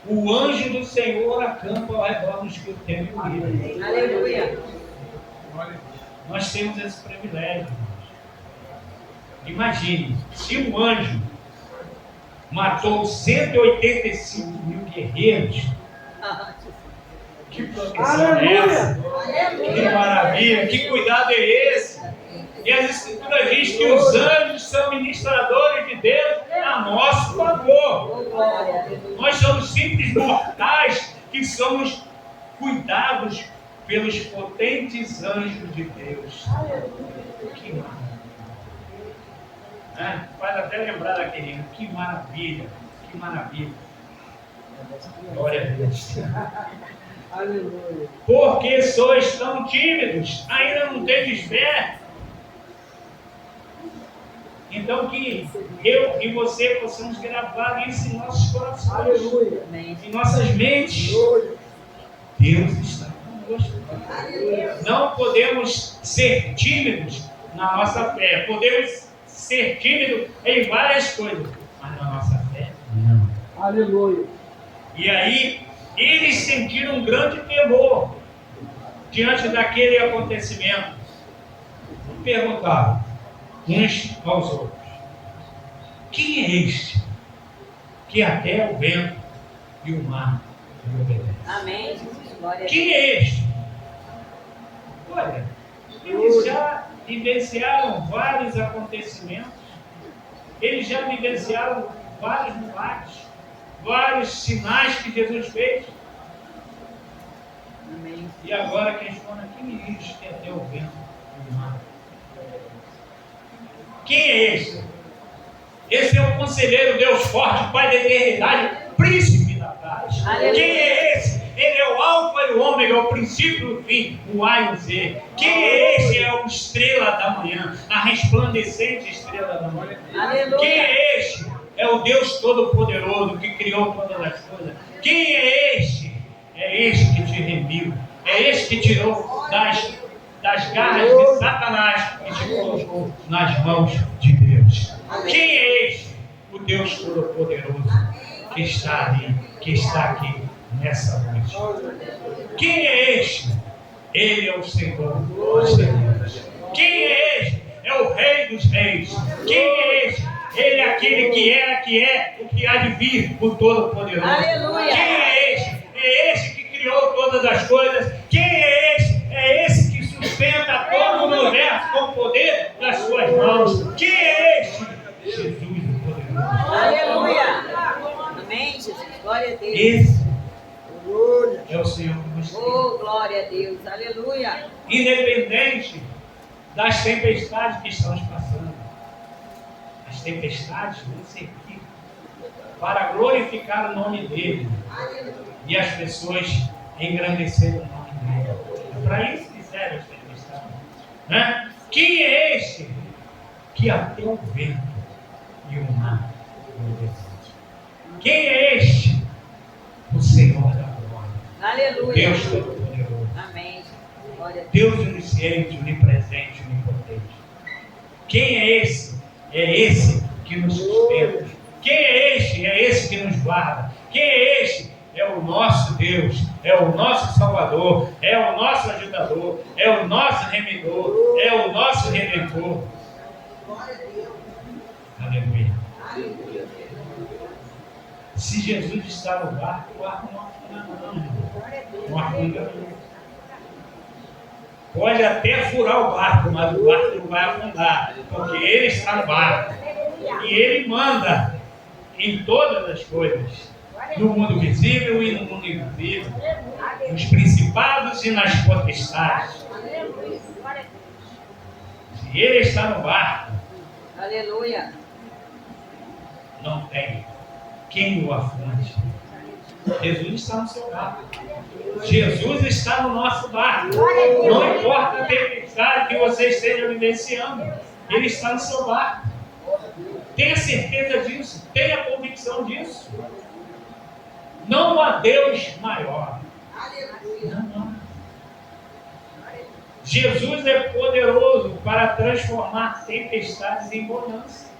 O anjo do Senhor acampa ao redor dos que o temem e o livram. Aleluia. Nós temos esse privilégio. Imagine, se um anjo matou 185 mil guerreiros, Que proteção é essa? Que maravilha, que cuidado é esse? E as Escrituras dizem que os anjos são ministradores de Deus a nosso favor. Oh, glória a Deus. Nós somos simples mortais que somos cuidados pelos potentes anjos de Deus. Que maravilha. Faz até lembrar daquele hino. Que maravilha, que maravilha. Glória a Deus. Aleluia. Porque sois tão tímidos, ainda não tendes fé. Então que eu e você possamos gravar isso em nossos corações, Aleluia. Amém. em nossas mentes. Glória. Deus está conosco. Não podemos ser tímidos na nossa fé. Podemos ser tímidos em várias coisas, mas na nossa fé, não. Aleluia. E aí, eles sentiram um grande temor diante daquele acontecimento. E perguntaram uns aos outros: quem é este que até o vento e o mar lhe obedecem? Amém, Jesus. Glória a Deus. Quem é este? Olha, eles já vivenciaram vários acontecimentos, eles já vivenciaram vários milagres, vários sinais que Jesus fez. Amém. E agora questiona: quem é este que até o vento e o mar? Quem é este? Esse é o conselheiro, Deus forte, Pai da eternidade, príncipe da paz. Aleluia. Quem é esse? Ele é o alfa e o ômega, o princípio e o fim, o A e o Z. Quem é esse? É o estrela da manhã, a resplandecente estrela da manhã. Aleluia. Quem é este? É o Deus Todo-Poderoso que criou todas as coisas. Quem é este? É este que te remiu. É este que tirou das garras de Satanás e te colocou nas mãos de Deus. Quem é este? O Deus Todo-Poderoso que está ali, que está aqui nessa noite. Quem é este? Ele é o Senhor dos senhores. Quem é este? É o Rei dos reis. Quem é este? Ele é aquele que era, que é, o que há de vir, o Todo-Poderoso. Aleluia. Quem é este? É este que criou todas as coisas. Quem é este? É esse que sustenta todo o universo com o poder das suas mãos. Quem é este? Jesus, o Poderoso. Aleluia. Amém, Jesus. Glória a Deus. Esse Glória. é o Senhor que nos tem. Oh, glória a Deus. Aleluia. Independente das tempestades que estamos passando, as tempestades vão servir para glorificar o nome dele e as pessoas engrandecerem o nome dele. É para isso que servem as tempestades, né? Quem é este que até o vento e o mar obedecem? Quem é este? O Senhor da glória, Aleluia. Deus Todo-Poderoso, Amém. Glória a Deus. Deus onisciente, onipresente, onipotente. Quem é esse? É esse que nos sustenta. Quem é este? É esse que nos guarda. Quem é este? É o nosso Deus, é o nosso Salvador, é o nosso ajudador, é o nosso remidor, é o nosso redentor. Aleluia. Se Jesus está no barco, o barco não afunda não. Não afunda não. Pode até furar o barco, mas o barco não vai afundar, porque ele está no barco. E ele manda em todas as coisas, no mundo visível e no mundo invisível, nos principados e nas potestades. Se ele está no barco, Aleluia. não tem quem o afunde. Jesus está no seu barco. Jesus está no nosso barco. Não importa a tempestade que você esteja vivenciando, ele está no seu barco. Tenha certeza disso, tenha convicção disso. Não há Deus maior. Não. Jesus é poderoso para transformar tempestades em bonança.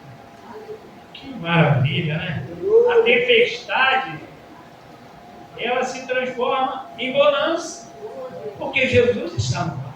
Que maravilha, né? A tempestade, ela se transforma em bonança, porque Jesus está no mar.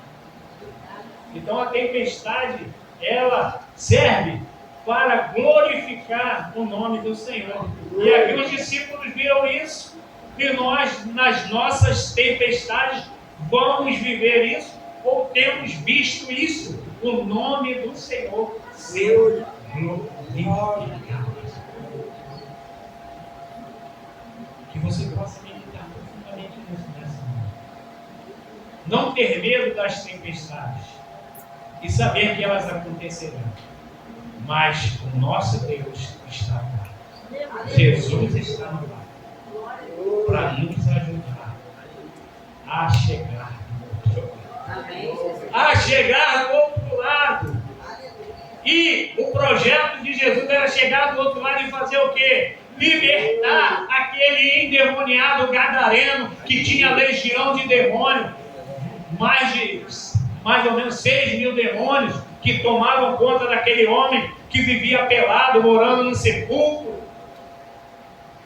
Então a tempestade, ela serve para glorificar o nome do Senhor. E aqui os discípulos viram isso. E nós, nas nossas tempestades, vamos viver isso ou temos visto isso. O nome do Senhor ser glorificado. Que você possa meditar profundamente nisso nessa noite. Não ter medo das tempestades e saber que elas acontecerão. Mas o nosso Deus está lá. Jesus está no lar para nos ajudar a chegar do outro lado. A chegar do outro lado. E o projeto de Jesus era chegar do outro lado e fazer o quê? Libertar aquele endemoniado gadareno que tinha legião de demônios, mais ou menos 6.000 demônios que tomavam conta daquele homem que vivia pelado, morando no sepulcro.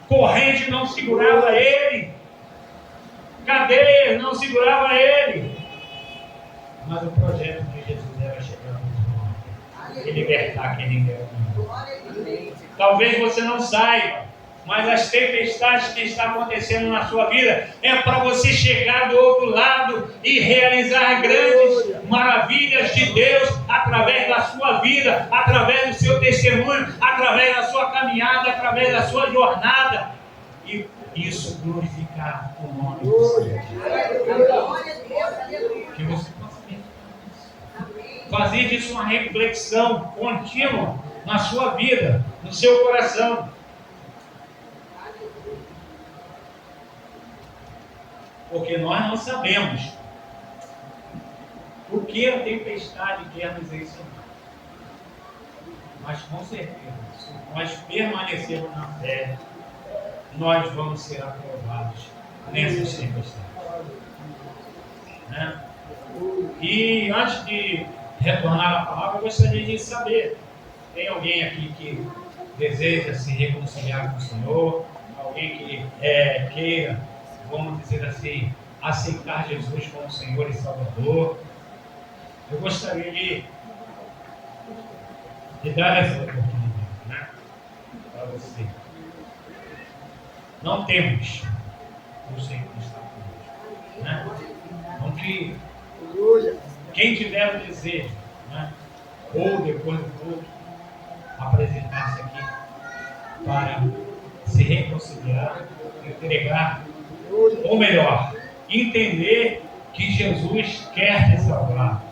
Corrente não segurava ele, cadeias não segurava ele. Mas o projeto de Jesus era chegar no outro lado e libertar aquele endemoniado. Talvez você não saiba, mas as tempestades que estão acontecendo na sua vida é para você chegar do outro lado e realizar grandes maravilhas de Deus através da sua vida, através do seu testemunho, através da sua caminhada, através da sua jornada. E isso glorificar o nome do Senhor. Que você possa fazer disso uma reflexão contínua na sua vida, no seu coração. Porque nós não sabemos o que a tempestade quer nos ensinar. Mas com certeza, se nós permanecermos na fé, nós vamos ser aprovados nessas tempestades. Né? E antes de retornar à palavra, eu gostaria de saber: tem alguém aqui que deseja se reconciliar com o Senhor? Alguém que queira, vamos dizer assim, aceitar Jesus como Senhor e Salvador? Eu gostaria de dar essa oportunidade, né, para você. Não temos o Senhor está conosco, né? Então que quem tiver o desejo, né, ou depois do culto, apresentar-se aqui para se reconciliar, entregar, ou melhor, entender que Jesus quer te salvar,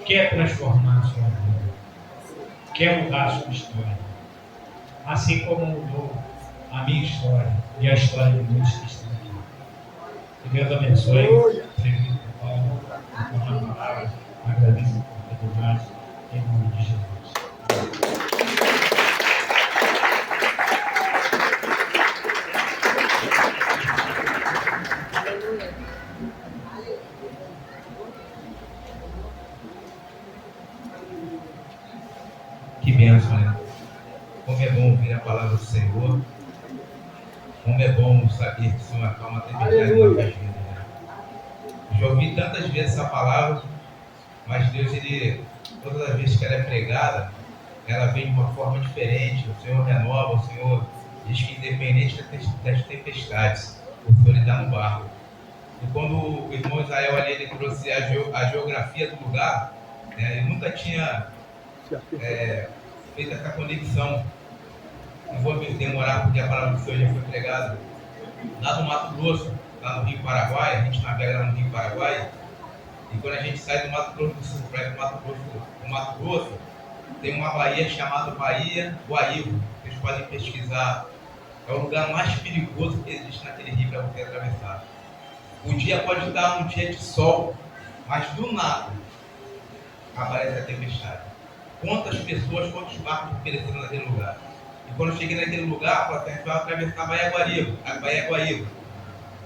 quer transformar a sua vida, quer mudar a sua história, assim como mudou a minha história e a história de muitos que estão aqui. Que Deus abençoe. Presbítero Paulo, por uma palavra, agradeço a oportunidade em nome de Jesus. Que bênção, né? Como é bom ouvir a palavra do Senhor. Como é bom saber que o Senhor acalma a tempestade na nossa vida, né? Já ouvi tantas vezes essa palavra, mas Deus, Ele, todas as vezes que ela é pregada, ela vem de uma forma diferente. O Senhor renova, o Senhor diz que independente das tempestades, o Senhor está no barco. E quando o irmão Israel ali, ele trouxe a geografia do lugar, né, ele nunca tinha feito essa conexão. Não vou me demorar porque a palavra do Senhor já foi pregada. Lá no Mato Grosso, lá no Rio Paraguai, a gente navega lá no Rio Paraguai, e quando a gente sai do Mato Grosso do Sul para ir para o Mato Grosso, tem uma baía chamada Baía Guaíba. Vocês podem pesquisar. É o lugar mais perigoso que existe naquele rio para você atravessar. O dia pode estar um dia de sol, mas do nada aparece a tempestade. Quantas pessoas, quantos barcos pereceram naquele lugar? E quando eu cheguei naquele lugar, a gente vai atravessar a Baía Guaíba.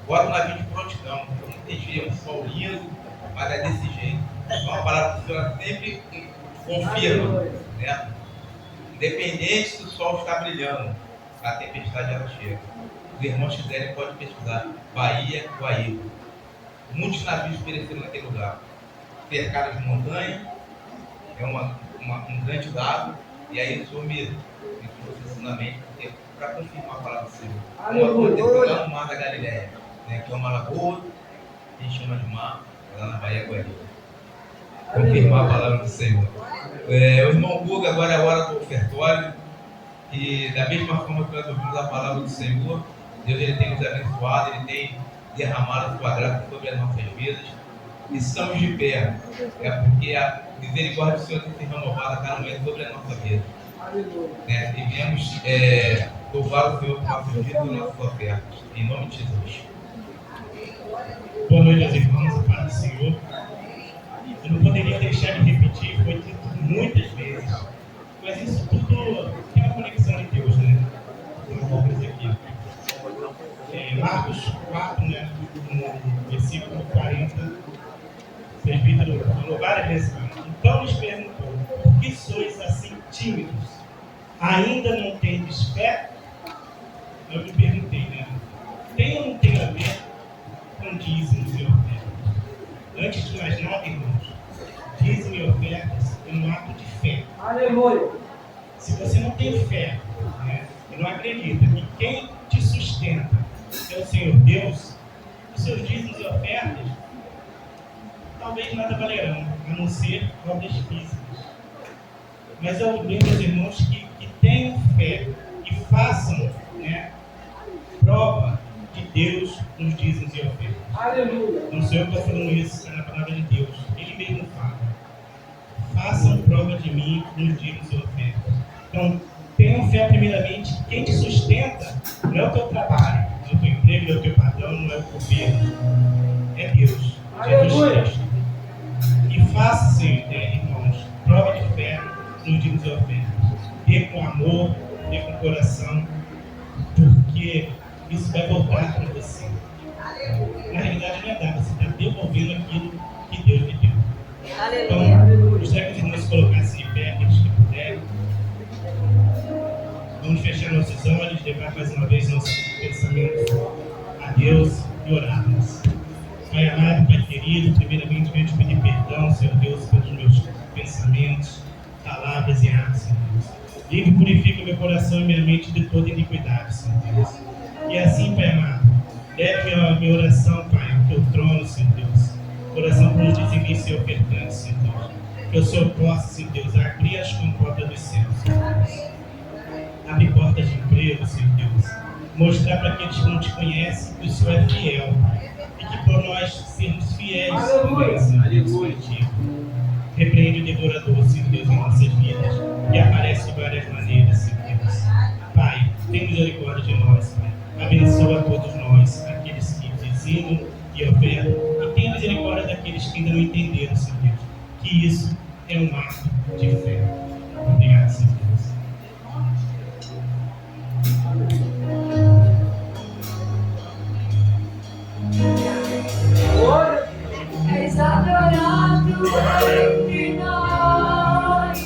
Bota o navio de prontidão, não tem jeito, é um sol lindo, mas é desse jeito. É uma palavra que o Senhor sempre confirma, né? Independente se o sol está brilhando, a tempestade ela chega. Os irmãos quiserem podem pesquisar Baía Guaíba. Muitos navios pereceram naquele lugar, cercados de montanha, um grande lago, e aí o Senhor me trouxe ensinamento, porque para confirmar a palavra do Senhor. Como Aleluia. aconteceu lá no Mar da Galileia, né, que é uma lagoa, que a gente chama de mar, lá na Bahia Guarani. Confirmar a palavra do Senhor. O irmão Guga, agora é a hora do ofertório. E da mesma forma que nós ouvimos a palavra do Senhor, Deus ele tem nos abençoado, ele tem derramado a sua graça sobre as nossas vidas. E estamos de pé, porque a misericórdia do Senhor tem se renovado a cada momento sobre a nossa vida. Né? E viemos louvar o Senhor por nossos vidas e nossas ofertas. Em nome de Jesus. Boa noite aos irmãos, a paz do Senhor. Eu não poderia deixar de repetir, foi dito muitas vezes, mas isso tudo tem uma conexão de Deus, né? Vamos aqui. Marcos 4, né, no versículo 40, o presbítero falou várias vezes, então lhes perguntou, por que sois assim tímidos? Ainda não tendes fé? Eu me perguntei, né? Tem ou não tem a ver com dízimos e ofertas? Antes de mais nada, irmãos, dízimos e ofertas é um ato de fé. Aleluia. Se você não tem fé, né, e não acredita que quem te sustenta é o Senhor Deus, os seus dízimos e ofertas talvez nada valerão, a não ser obras físicas. Mas eu lembro aos irmãos que tenham fé e façam, né, prova de Deus nos dízimos e ofertas. Aleluia. Não sou eu que estou falando isso, é na palavra de Deus. Ele mesmo fala. Façam prova de mim nos dízimos e ofertas. Então, tenham fé primeiramente que quem te sustenta não é o teu trabalho, não é o teu emprego, não é o teu patrão, não é o governo. É Deus, Jesus Cristo. E faça, Senhor, irmãos, prova de fé nos dízimos e ofertas. Dê com amor, dê com coração, porque isso vai voltar para você. Na realidade não é dar, você está devolvendo aquilo que Deus lhe deu. Então, gostaria que os irmãos se colocassem de pé, aqueles que puderem. Vamos fechar nossos olhos, levar mais uma vez nosso pensamento a Deus e orarmos. Pai amado, Pai querido, primeiramente venho te pedir perdão, Senhor Deus, pelos meus pensamentos, palavras e atos, Senhor Deus. Livre e purifica meu coração e minha mente de toda iniquidade, Senhor Deus. E assim, Pai amado, leve a minha oração, Pai, ao teu trono, Senhor Deus. Oração por nos dízimos e ofertantes, Senhor Deus. Que o Senhor possa, Senhor Deus, abrir as comportas dos céus, Senhor Deus. Abrir portas de emprego, Senhor Deus. Mostrar para aqueles que não te conhecem que o Senhor é fiel. E que por nós sermos fiéis, Senhor Deus, contigo. Repreende o devorador, Senhor Deus, em nossas vidas. E aparece de várias maneiras, Senhor Deus. Pai, tem misericórdia de nós, Pai. Abençoa todos nós, aqueles que dizimam e ofertam. E tenha misericórdia daqueles que ainda não entenderam, Senhor Deus, que isso é um ato de fé. Obrigado, Senhor Deus. És adorado entre nós,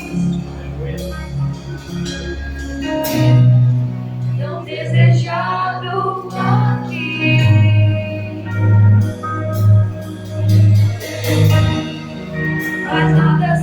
tão desejado aqui. Mas nada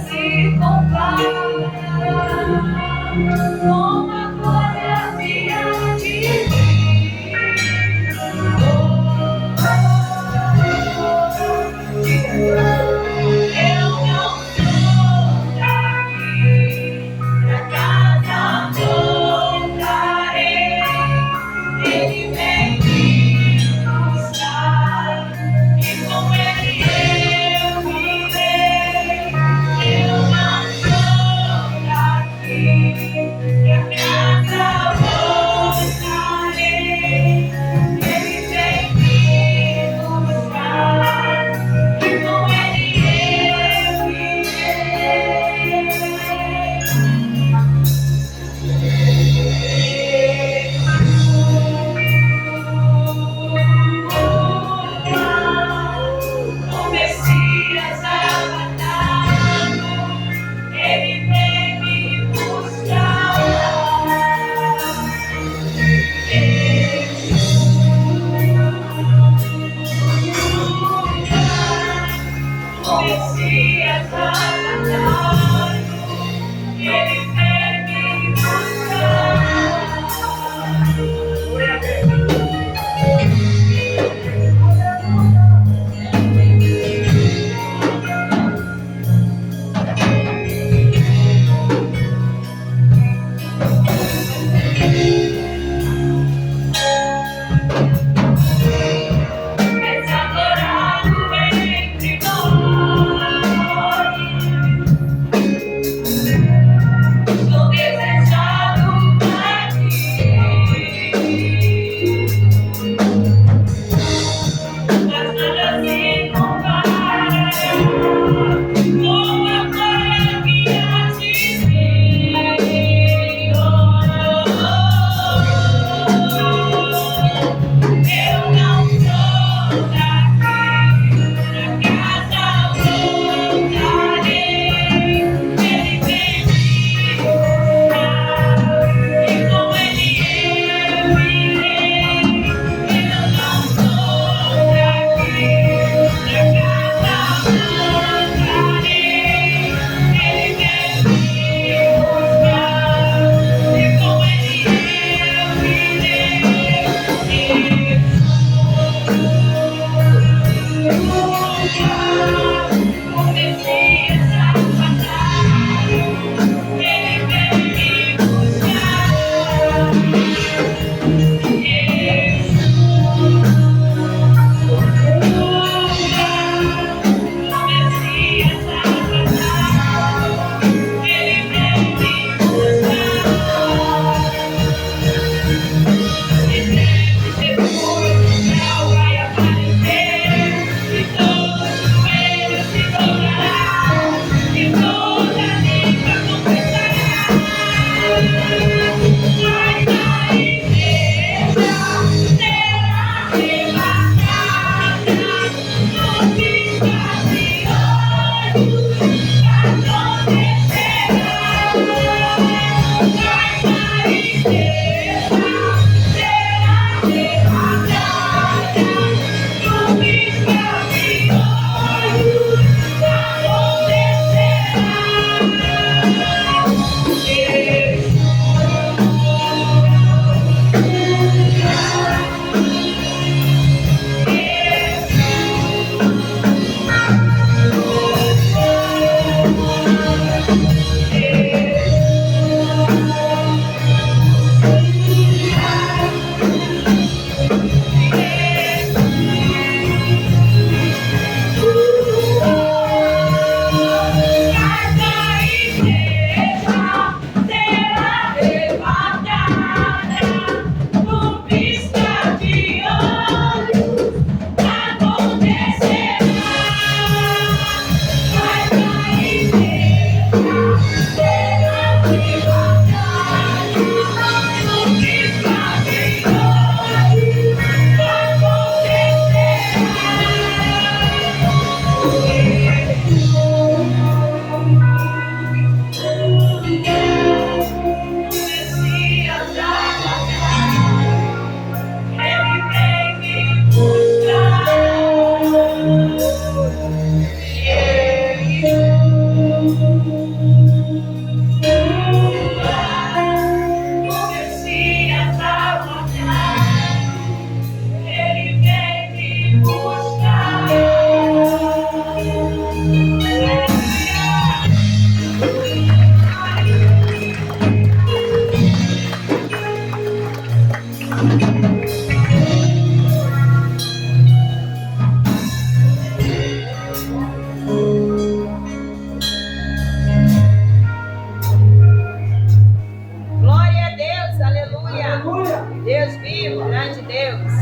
Glória a Deus, aleluia. Aleluia. Deus vivo, grande Deus.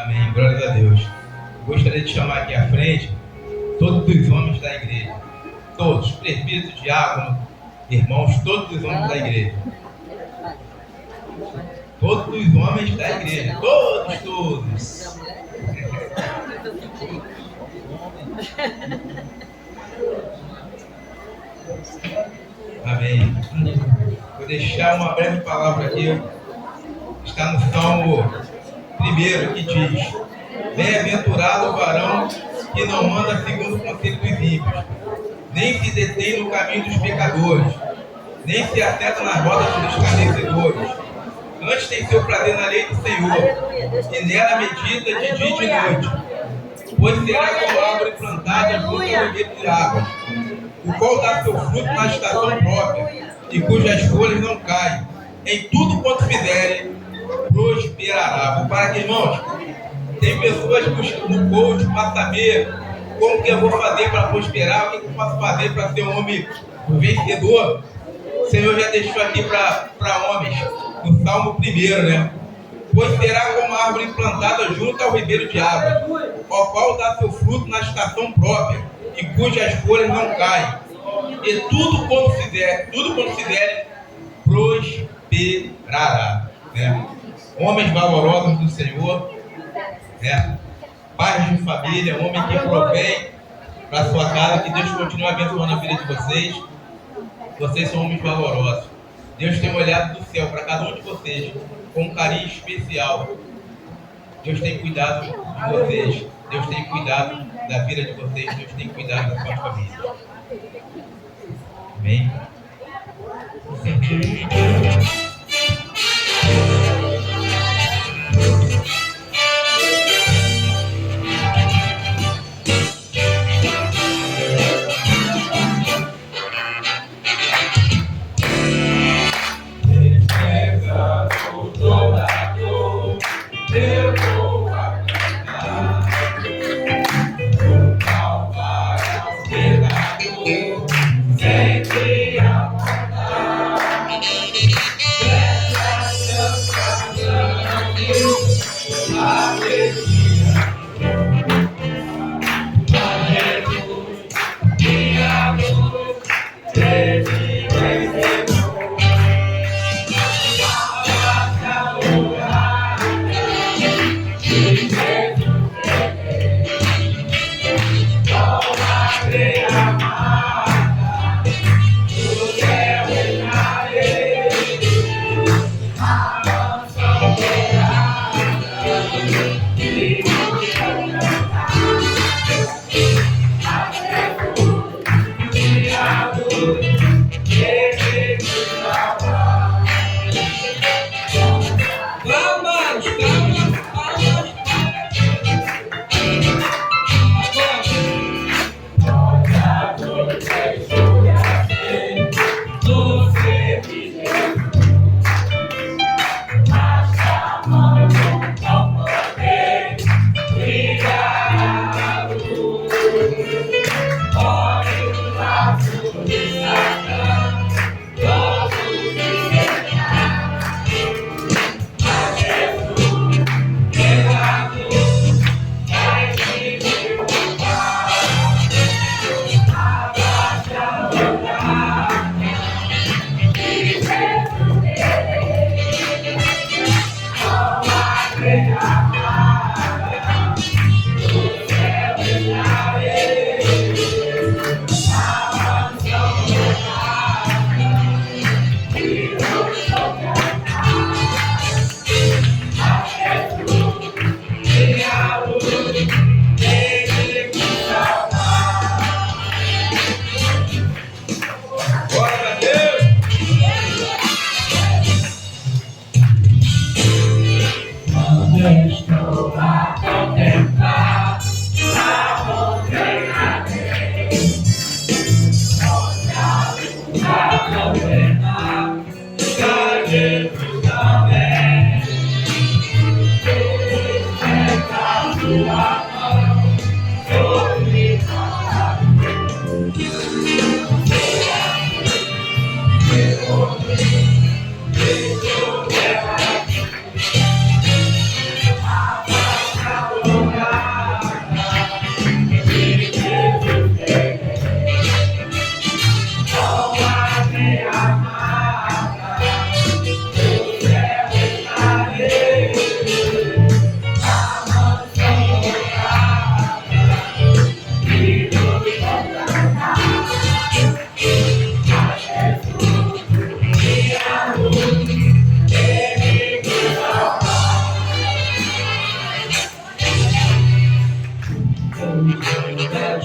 Amém. Glória a Deus. Gostaria de chamar aqui à frente todos os homens da igreja. Todos, presbíteros, diáconos, irmãos, todos os homens da igreja. Todos os homens da igreja. Todos. Amém. Vou deixar uma breve palavra aqui. Está no Salmo 1 que diz: bem-aventurado o varão que não anda segundo o conselho dos ímpios, nem se detém no caminho dos pecadores, nem se assenta nas rodas dos escarnecedores. Antes tem seu prazer na lei do Senhor, e nela medita de dia e de noite. Pois será como árvore plantada junto ao ribeiro de águas, o qual dá seu fruto na estação própria, e cujas folhas não caem. Em tudo quanto fizerem, prosperará. Vou parar aqui, irmãos. Tem pessoas buscando no coach para saber como que eu vou fazer para prosperar, o que eu posso fazer para ser um homem vencedor. O Senhor já deixou aqui para homens, no Salmo 1, né? Pois será como a árvore plantada junto ao ribeiro de água, ao qual dá seu fruto na estação própria, e cujas folhas não caem. E tudo quanto fizer, prosperará. Né? Homens valorosos do Senhor, né? Pais de família, homem que provém para a sua casa, que Deus continue abençoando a vida de vocês. Vocês são homens valorosos. Deus tem olhado do céu para cada um de vocês com um carinho especial. Deus tem cuidado de vocês. Deus tem cuidado da vida de vocês. Deus tem cuidado da sua família. Amém? Eu vou acabar o Calvário ao pecador, sempre apontar. Essa canção, a destina, a Jesus, minha luz, ele vencedor. Estou a contemplar a montanha olhar a novena da Jesus também.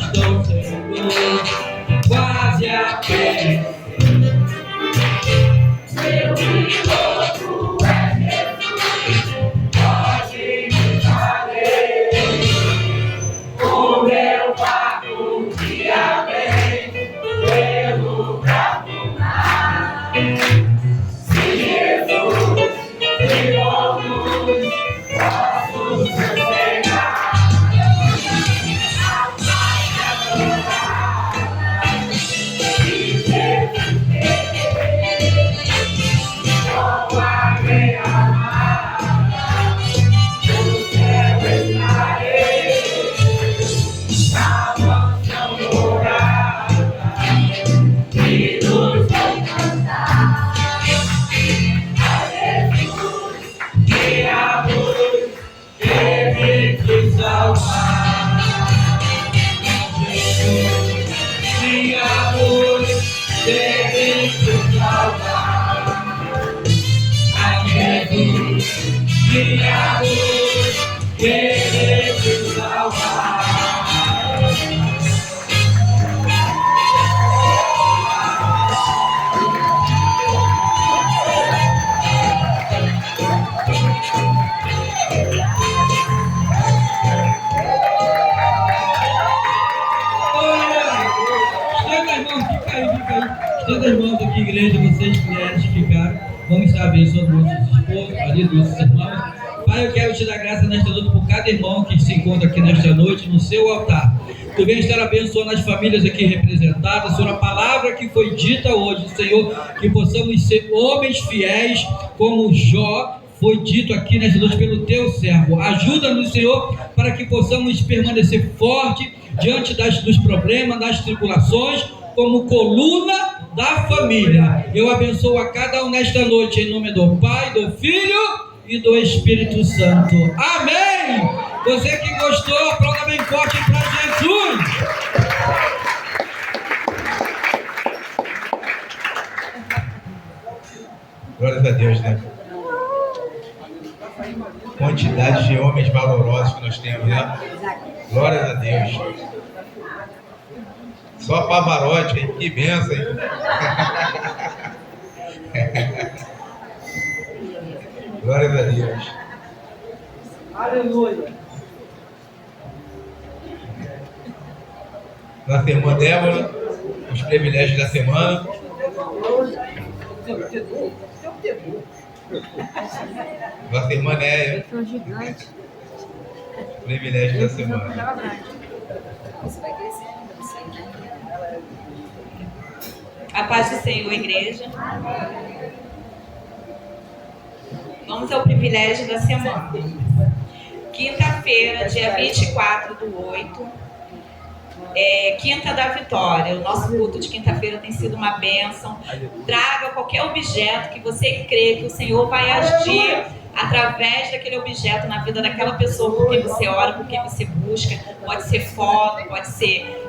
Estou Senhor, quase a pé. Meu piloto é Jesus, pode me fazer. O meu barco guia bem pelo bravo mar. Se Jesus me conduz, posso sossegar. Estenda as mãos aqui, igreja, vocês mulheres que ficaram. Vamos estar abençoando nossos esposos, maridos, nossos irmãos. Pai, eu quero te dar graça nesta noite por cada irmão que se encontra aqui nesta noite no seu altar. Tu vem estar abençoando as famílias aqui representadas, Senhor, a palavra que foi dita hoje, Senhor, que possamos ser homens fiéis como Jó foi dito aqui nesta noite pelo teu servo. Ajuda-nos, Senhor, para que possamos permanecer forte diante dos problemas, das tribulações, como coluna da família. Eu abençoo a cada um nesta noite, em nome do Pai, do Filho e do Espírito Santo. Amém! Você que gostou, aplauda bem forte para Jesus. Glórias a Deus, né? Quantidade de homens valorosos que nós temos, né? Glórias a Deus. Só Pavarotti, hein? Que benção, hein? Glórias a Deus. Aleluia. Nossa irmã Débora, os privilégios da semana. Nossa irmã Néia, privilégio da semana. A paz do Senhor, igreja. Vamos ao privilégio da semana. Quinta-feira, dia 24/8, Quinta da Vitória. O nosso culto de quinta-feira tem sido uma bênção. Traga qualquer objeto que você crê que o Senhor vai agir através daquele objeto na vida daquela pessoa por quem você ora, por quem você busca. Pode ser foto, pode ser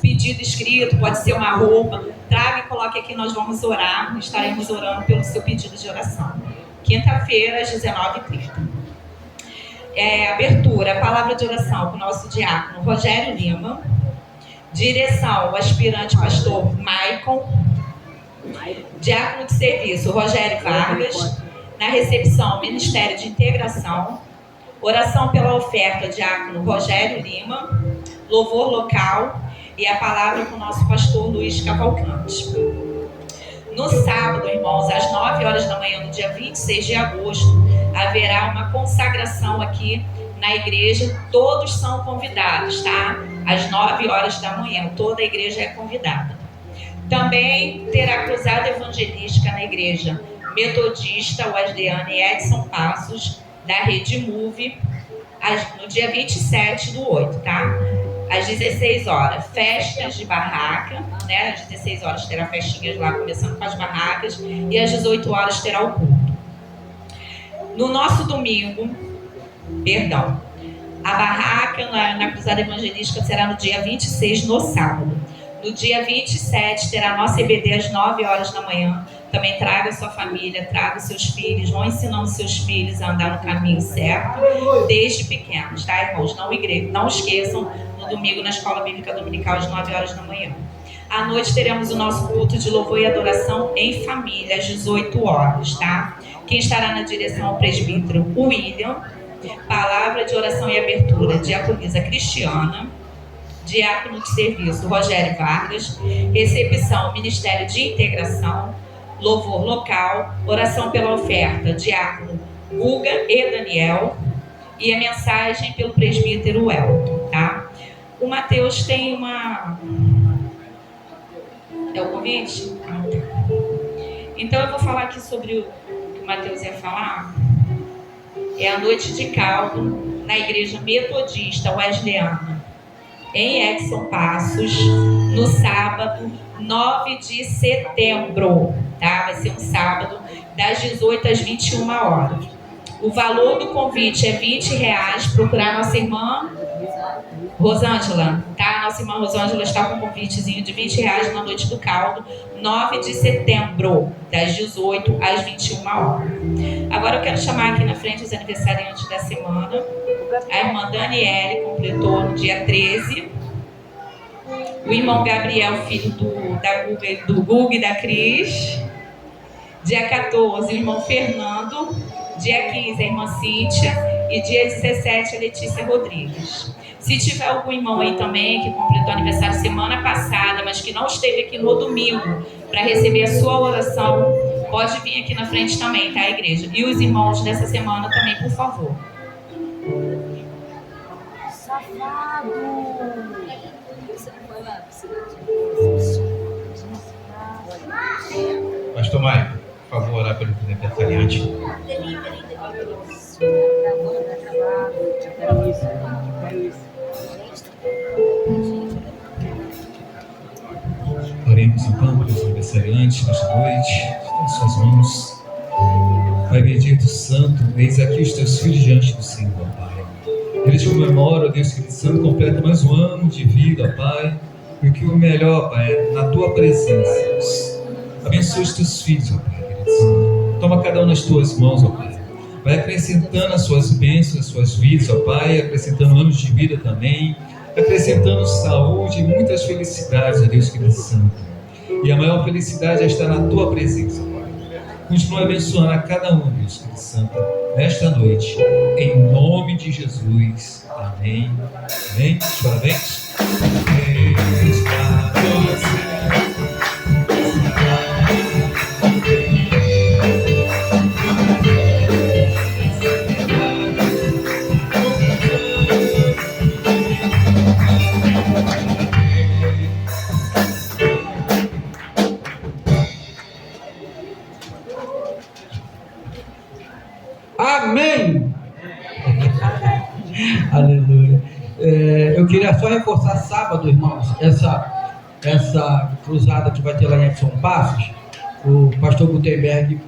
pedido escrito, pode ser uma roupa. Traga e coloque aqui, nós vamos orar. Estaremos orando pelo seu pedido de oração. Quinta-feira, às 19h30. Abertura, a palavra de oração com o nosso diácono Rogério Lima. Direção, o aspirante pastor Maicon. Diácono de serviço, Rogério Vargas. Na recepção, Ministério de Integração. Oração pela oferta, diácono Rogério Lima. Louvor local e a palavra com o nosso pastor Luiz Cavalcante. No sábado, irmãos, às 9 horas da manhã, no dia 26 de agosto, haverá uma consagração aqui na igreja, todos são convidados, tá? Às 9 horas da manhã, toda a igreja é convidada. Também terá cruzada evangelística na igreja metodista Wesleyana Edson Passos, da Rede Move, no dia 27/8, tá? Às 16 horas, festas de barraca, né? Às 16 horas terá festinhas lá, começando com as barracas, e às 18 horas terá o culto. No nosso domingo, a barraca na cruzada evangelística será no dia 26, no sábado. No dia 27, terá a nossa EBD às 9 horas da manhã. Também traga sua família, traga seus filhos, vão ensinando seus filhos a andar no caminho certo, desde pequenos, tá, irmãos? Não esqueçam, no domingo, na Escola Bíblica Dominical, às 9 horas da manhã. À noite, teremos o nosso culto de louvor e adoração em família, às 18 horas, tá? Quem estará na direção é o presbítero William. Palavra de oração e abertura, diaconisa Cristiana. Diácono de serviço, Rogério Vargas. Recepção, Ministério de Integração. Louvor local, oração pela oferta, diácono Guga e Daniel. E a mensagem pelo presbítero Elton, tá? O Mateus tem uma... É o convite? Então eu vou falar aqui sobre o que o Mateus ia falar. É a noite de caldo na igreja metodista Wesleyana, em Edson Passos, no sábado 9 de setembro, tá? Vai ser um sábado, das 18 às 21 horas. O valor do convite é R$20. Procurar nossa irmã Rosângela, tá? Nossa irmã Rosângela está com um convitezinho de R$20 na noite do caldo, 9 de setembro, das 18 às 21 horas. Agora eu quero chamar aqui na frente os aniversariantes da semana. A irmã Daniele completou no dia 13. O irmão Gabriel, filho do Guga e da Cris. Dia 14, o irmão Fernando. Dia 15, a irmã Cíntia. E dia 17, a Letícia Rodrigues. Se tiver algum irmão aí também que completou aniversário semana passada, mas que não esteve aqui no domingo para receber a sua oração, pode vir aqui na frente também, tá, igreja? E os irmãos dessa semana também, por favor. Safado! Pastor Maicon, por favor, orar pelo aniversariante. Oremos então pelos aniversariantes nesta noite, está em suas mãos. Pai bendito, santo, eis aqui os teus filhos diante do Senhor, Pai. Eles comemoram, Deus querido santo, completa mais um ano de vida, Pai. E o que o melhor, Pai, é na tua presença, Deus. Abençoa os teus filhos, ó Pai, querido santo. Toma cada um nas tuas mãos, ó Pai. Vai acrescentando as suas bênçãos, as suas vidas, ó Pai, acrescentando anos de vida também, acrescentando saúde e muitas felicidades, ó Deus querido santo. E a maior felicidade é estar na tua presença, ó Pai. Continua abençoando a cada um, Deus querido santo, nesta noite, em nome de Jesus. Amém. Amém. Parabéns. Parabéns para você. Amém! Aleluia. Eu queria só reforçar sábado, irmãos, essa cruzada que vai ter lá em Edson Passos. O pastor Gutenberg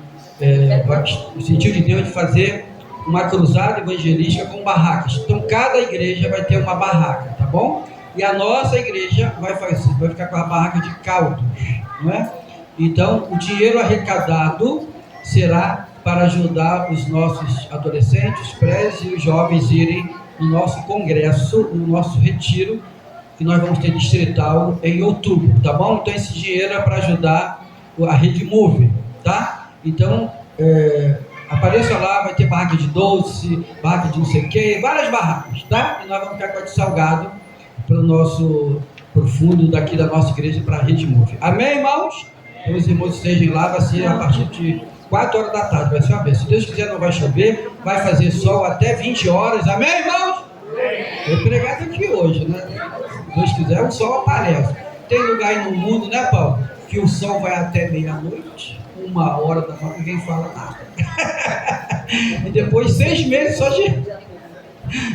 sentiu de Deus de fazer uma cruzada evangelística com barracas. Então cada igreja vai ter uma barraca, tá bom? E a nossa igreja vai ficar com a barraca de caldos, não é? Então o dinheiro arrecadado será para ajudar os nossos adolescentes, prés e os jovens irem no nosso congresso, no nosso retiro, que nós vamos ter distrital em outubro, tá bom? Então esse dinheiro é para ajudar a Rede Move, tá? Então, apareça lá, vai ter barraca de doce, barraca de não sei o que, várias barracas, tá? E nós vamos ficar com a de salgado pro fundo daqui da nossa igreja, para a Rede Move. Amém, irmãos? Então os irmãos estejam lá, vai ser a partir de 4 horas da tarde, vai ser uma vez. Se Deus quiser não vai chover, vai fazer sol até 20 horas, amém, irmãos? Eu pregado aqui hoje, né? Se Deus quiser, o sol aparece. Tem lugar aí no mundo, né, Paulo? Que o sol vai até meia-noite, 1 hora da manhã, ninguém fala nada. E depois 6 meses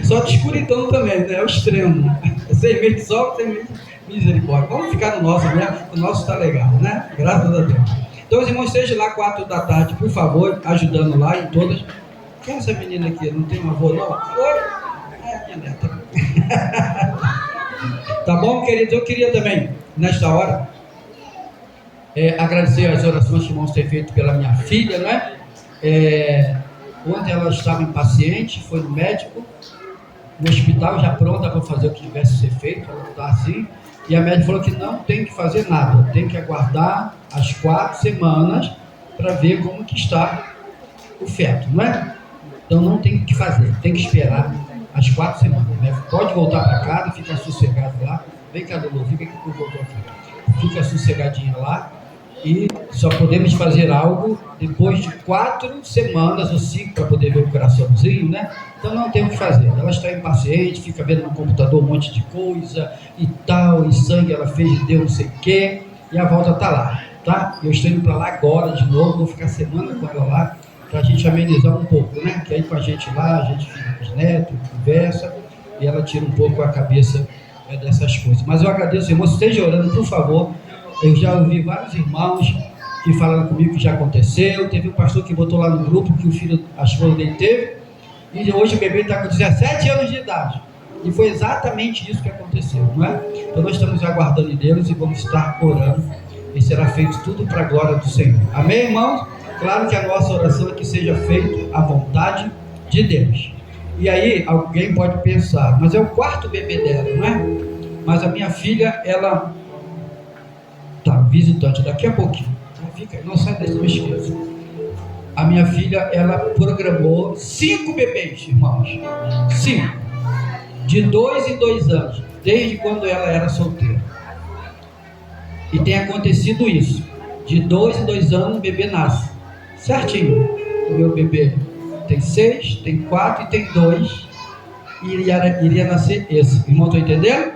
só de escuridão também, né? É o extremo. 6 meses de sol, 6 meses de misericórdia. Vamos ficar no nosso, né? O nosso está legal, né? Graças a Deus. Então, os irmãos, estejam lá 4 da tarde, por favor, ajudando lá em todas. Quem é essa menina aqui? Não tem um avô, não? Oi? É minha neta. Tá bom, queridos? Eu queria também, nesta hora, agradecer as orações que os irmãos têm feito pela minha filha, não é? Ontem ela estava impaciente, foi no médico, no hospital, já pronta para fazer o que tivesse ser feito, ela está assim, e a médica falou que não tem que fazer nada, tem que aguardar as 4 semanas para ver como que está o feto, não é? Então não tem o que fazer, tem que esperar as 4 semanas, né? Pode voltar para casa, fica sossegado lá, vem cá, Lulu, fica aqui que eu volto aqui, fica sossegadinha lá, e só podemos fazer algo depois de 4 semanas ou 5 para poder ver o coraçãozinho, né? Então não tem o que fazer. Ela está impaciente, fica vendo no computador um monte de coisa e tal, e sangue ela fez e deu não sei o quê, e a volta está lá, tá? Eu estou indo para lá agora de novo, vou ficar semana com ela lá, para a gente amenizar um pouco, né? Que aí com a gente lá, a gente fica com os netos, conversa, e ela tira um pouco a cabeça dessas coisas. Mas eu agradeço, irmãos, esteja orando, por favor. Eu já ouvi vários irmãos que falaram comigo que já aconteceu. Teve um pastor que botou lá no grupo que o filho, a esposa dele teve, e hoje o bebê está com 17 anos de idade. E foi exatamente isso que aconteceu, não é? Então nós estamos aguardando em Deus e vamos estar orando, e será feito tudo para a glória do Senhor. Amém, irmãos? Claro que a nossa oração é que seja feita à vontade de Deus. E aí alguém pode pensar, mas é o 4º bebê dela, não é? Mas a minha filha, ela tá visitante daqui a pouquinho. Fica, não sai desse, não esqueça. A minha filha, ela programou 5 bebês, irmãos. 5. De 2 em 2 anos, desde quando ela era solteira. E tem acontecido isso. De 2 em 2 anos, o bebê nasce. Certinho. O meu bebê tem 6, tem 4 e tem 2. E iria nascer esse. Irmão, estão entendendo?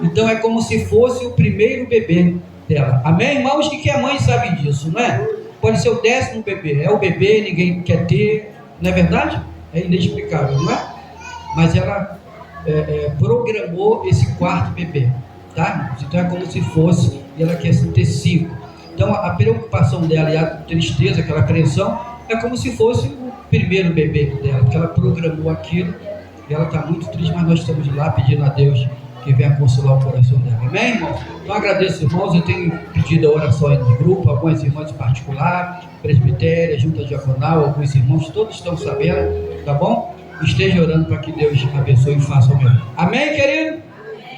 Então é como se fosse o primeiro bebê dela. Amém, irmãos? Que a mãe sabe disso, não é? Pode ser o 10º bebê. É o bebê, ninguém quer ter. Não é verdade? É inexplicável, não é? Mas ela programou esse 4º bebê, tá? Então é como se fosse, e ela quer ter 5. Então a preocupação dela e a tristeza, aquela apreensão, é como se fosse o primeiro bebê dela, porque ela programou aquilo, e ela está muito triste, mas nós estamos lá pedindo a Deus que venha consolar o coração dela. Amém, irmãos? Então agradeço, irmãos. Eu tenho pedido a oração aí no grupo, algumas irmãs em particular, presbitéria, junta diaconal, alguns irmãos, todos estão sabendo, tá bom? Esteja orando para que Deus abençoe e faça o melhor. Amém, querido?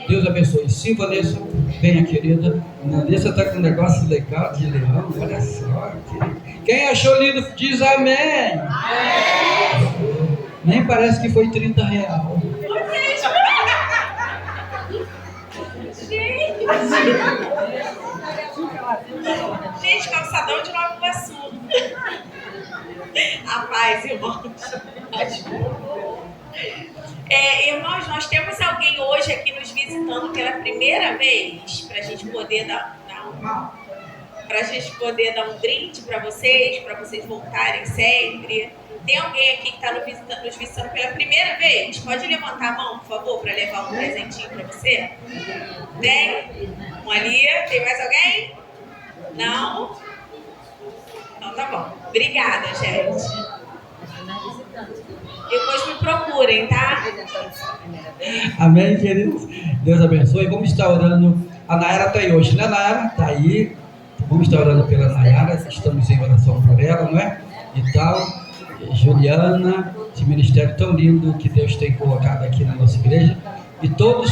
Deus abençoe. Sim, Vanessa, venha, querida. Vanessa está com um negócio legal de leão, olha só. Quem achou lindo, diz amém. Nem parece que foi R$30. Gente, calçadão de Nova Iguaçu. A paz, irmãos. Irmãos, nós temos alguém hoje aqui nos visitando pela primeira vez, para a gente poder dar um brinde para vocês voltarem sempre. Tem alguém aqui que está nos visitando pela primeira vez? Pode levantar a mão, por favor, para levar um presentinho para você? Tem? Um ali? Tem mais alguém? Não? Então tá bom. Obrigada, gente. Depois me procurem, tá? Amém, queridos? Deus abençoe. Vamos estar orando. A Nayara está aí hoje, né, Nayara? Está aí. Vamos estar orando pela Nayara. Estamos em oração por ela, não é? E tal. Juliana, esse ministério tão lindo que Deus tem colocado aqui na nossa igreja. E todos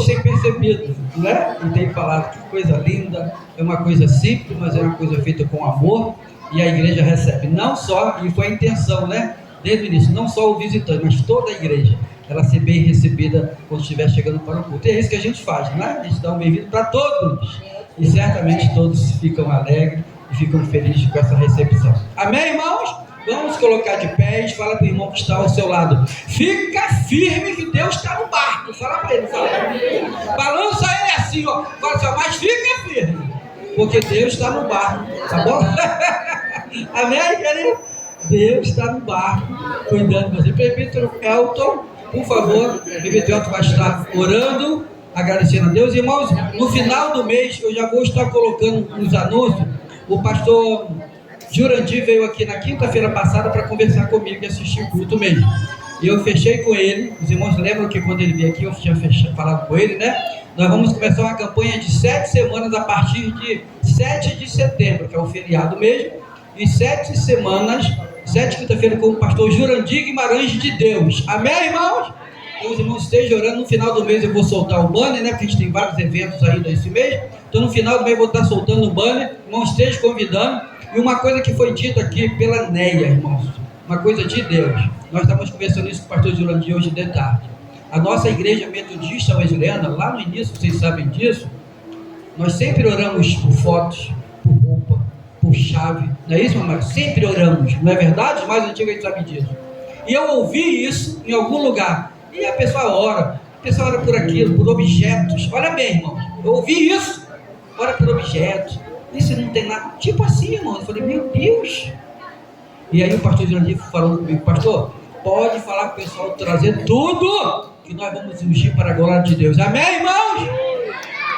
têm percebido, né? E têm falado que coisa linda. É uma coisa simples, mas é uma coisa feita com amor. E a igreja recebe. Não só, e foi a intenção, né? Desde o início, não só o visitante, mas toda a igreja, ela ser bem recebida quando estiver chegando para o culto. E é isso que a gente faz, né? A gente dá um bem-vindo para todos. E certamente todos ficam alegres e ficam felizes com essa recepção. Amém, irmãos? Vamos colocar de pés, fala para o irmão que está ao seu lado. Fica firme que Deus está no barco. Fala para ele, fala. Balança ele assim, ó. Fala assim, ó, mas fica firme, porque Deus está no barco, tá bom? Amém, querido? Deus está no barco, cuidando de você. Presbítero Elton, por favor, o presbítero Elton vai estar orando, agradecendo a Deus. Irmãos, no final do mês, eu já vou estar colocando nos anúncios, o pastor Jurandir veio aqui na quinta-feira passada para conversar comigo e assistir o culto mesmo. E eu fechei com ele, os irmãos lembram que quando ele veio aqui, eu tinha falado com ele, né? Nós vamos começar uma campanha de 7 semanas a partir de 7 de setembro, que é o feriado mesmo, e 7 semanas, 7 quinta-feira com o pastor Jurandir Guimarães de Deus. Amém, irmãos? Então os irmãos estejam orando. No final do mês eu vou soltar o banner, né? Porque a gente tem vários eventos ainda esse mês. Então no final do mês eu vou estar soltando o banner. Irmãos, estejam convidando. E uma coisa que foi dita aqui pela Neia, irmãos, uma coisa de Deus. Nós estamos conversando isso com o pastor Jurandir hoje de tarde. A nossa igreja metodista wesleyana, lá no início, vocês sabem disso, nós sempre oramos por fotos, por roupa, por chave. Não é isso, mamãe? Sempre oramos, não é verdade? Mais antigo a gente sabe disso. E eu ouvi isso em algum lugar. E a pessoa ora por aquilo, por objetos. Olha bem, irmão, eu ouvi isso, ora por objetos. Isso não tem nada, tipo assim, irmão. Eu falei, meu Deus. E aí o pastor Jurandir falou comigo, pastor, pode falar com o pessoal trazer tudo, que nós vamos ungir para a glória de Deus. Amém, irmãos?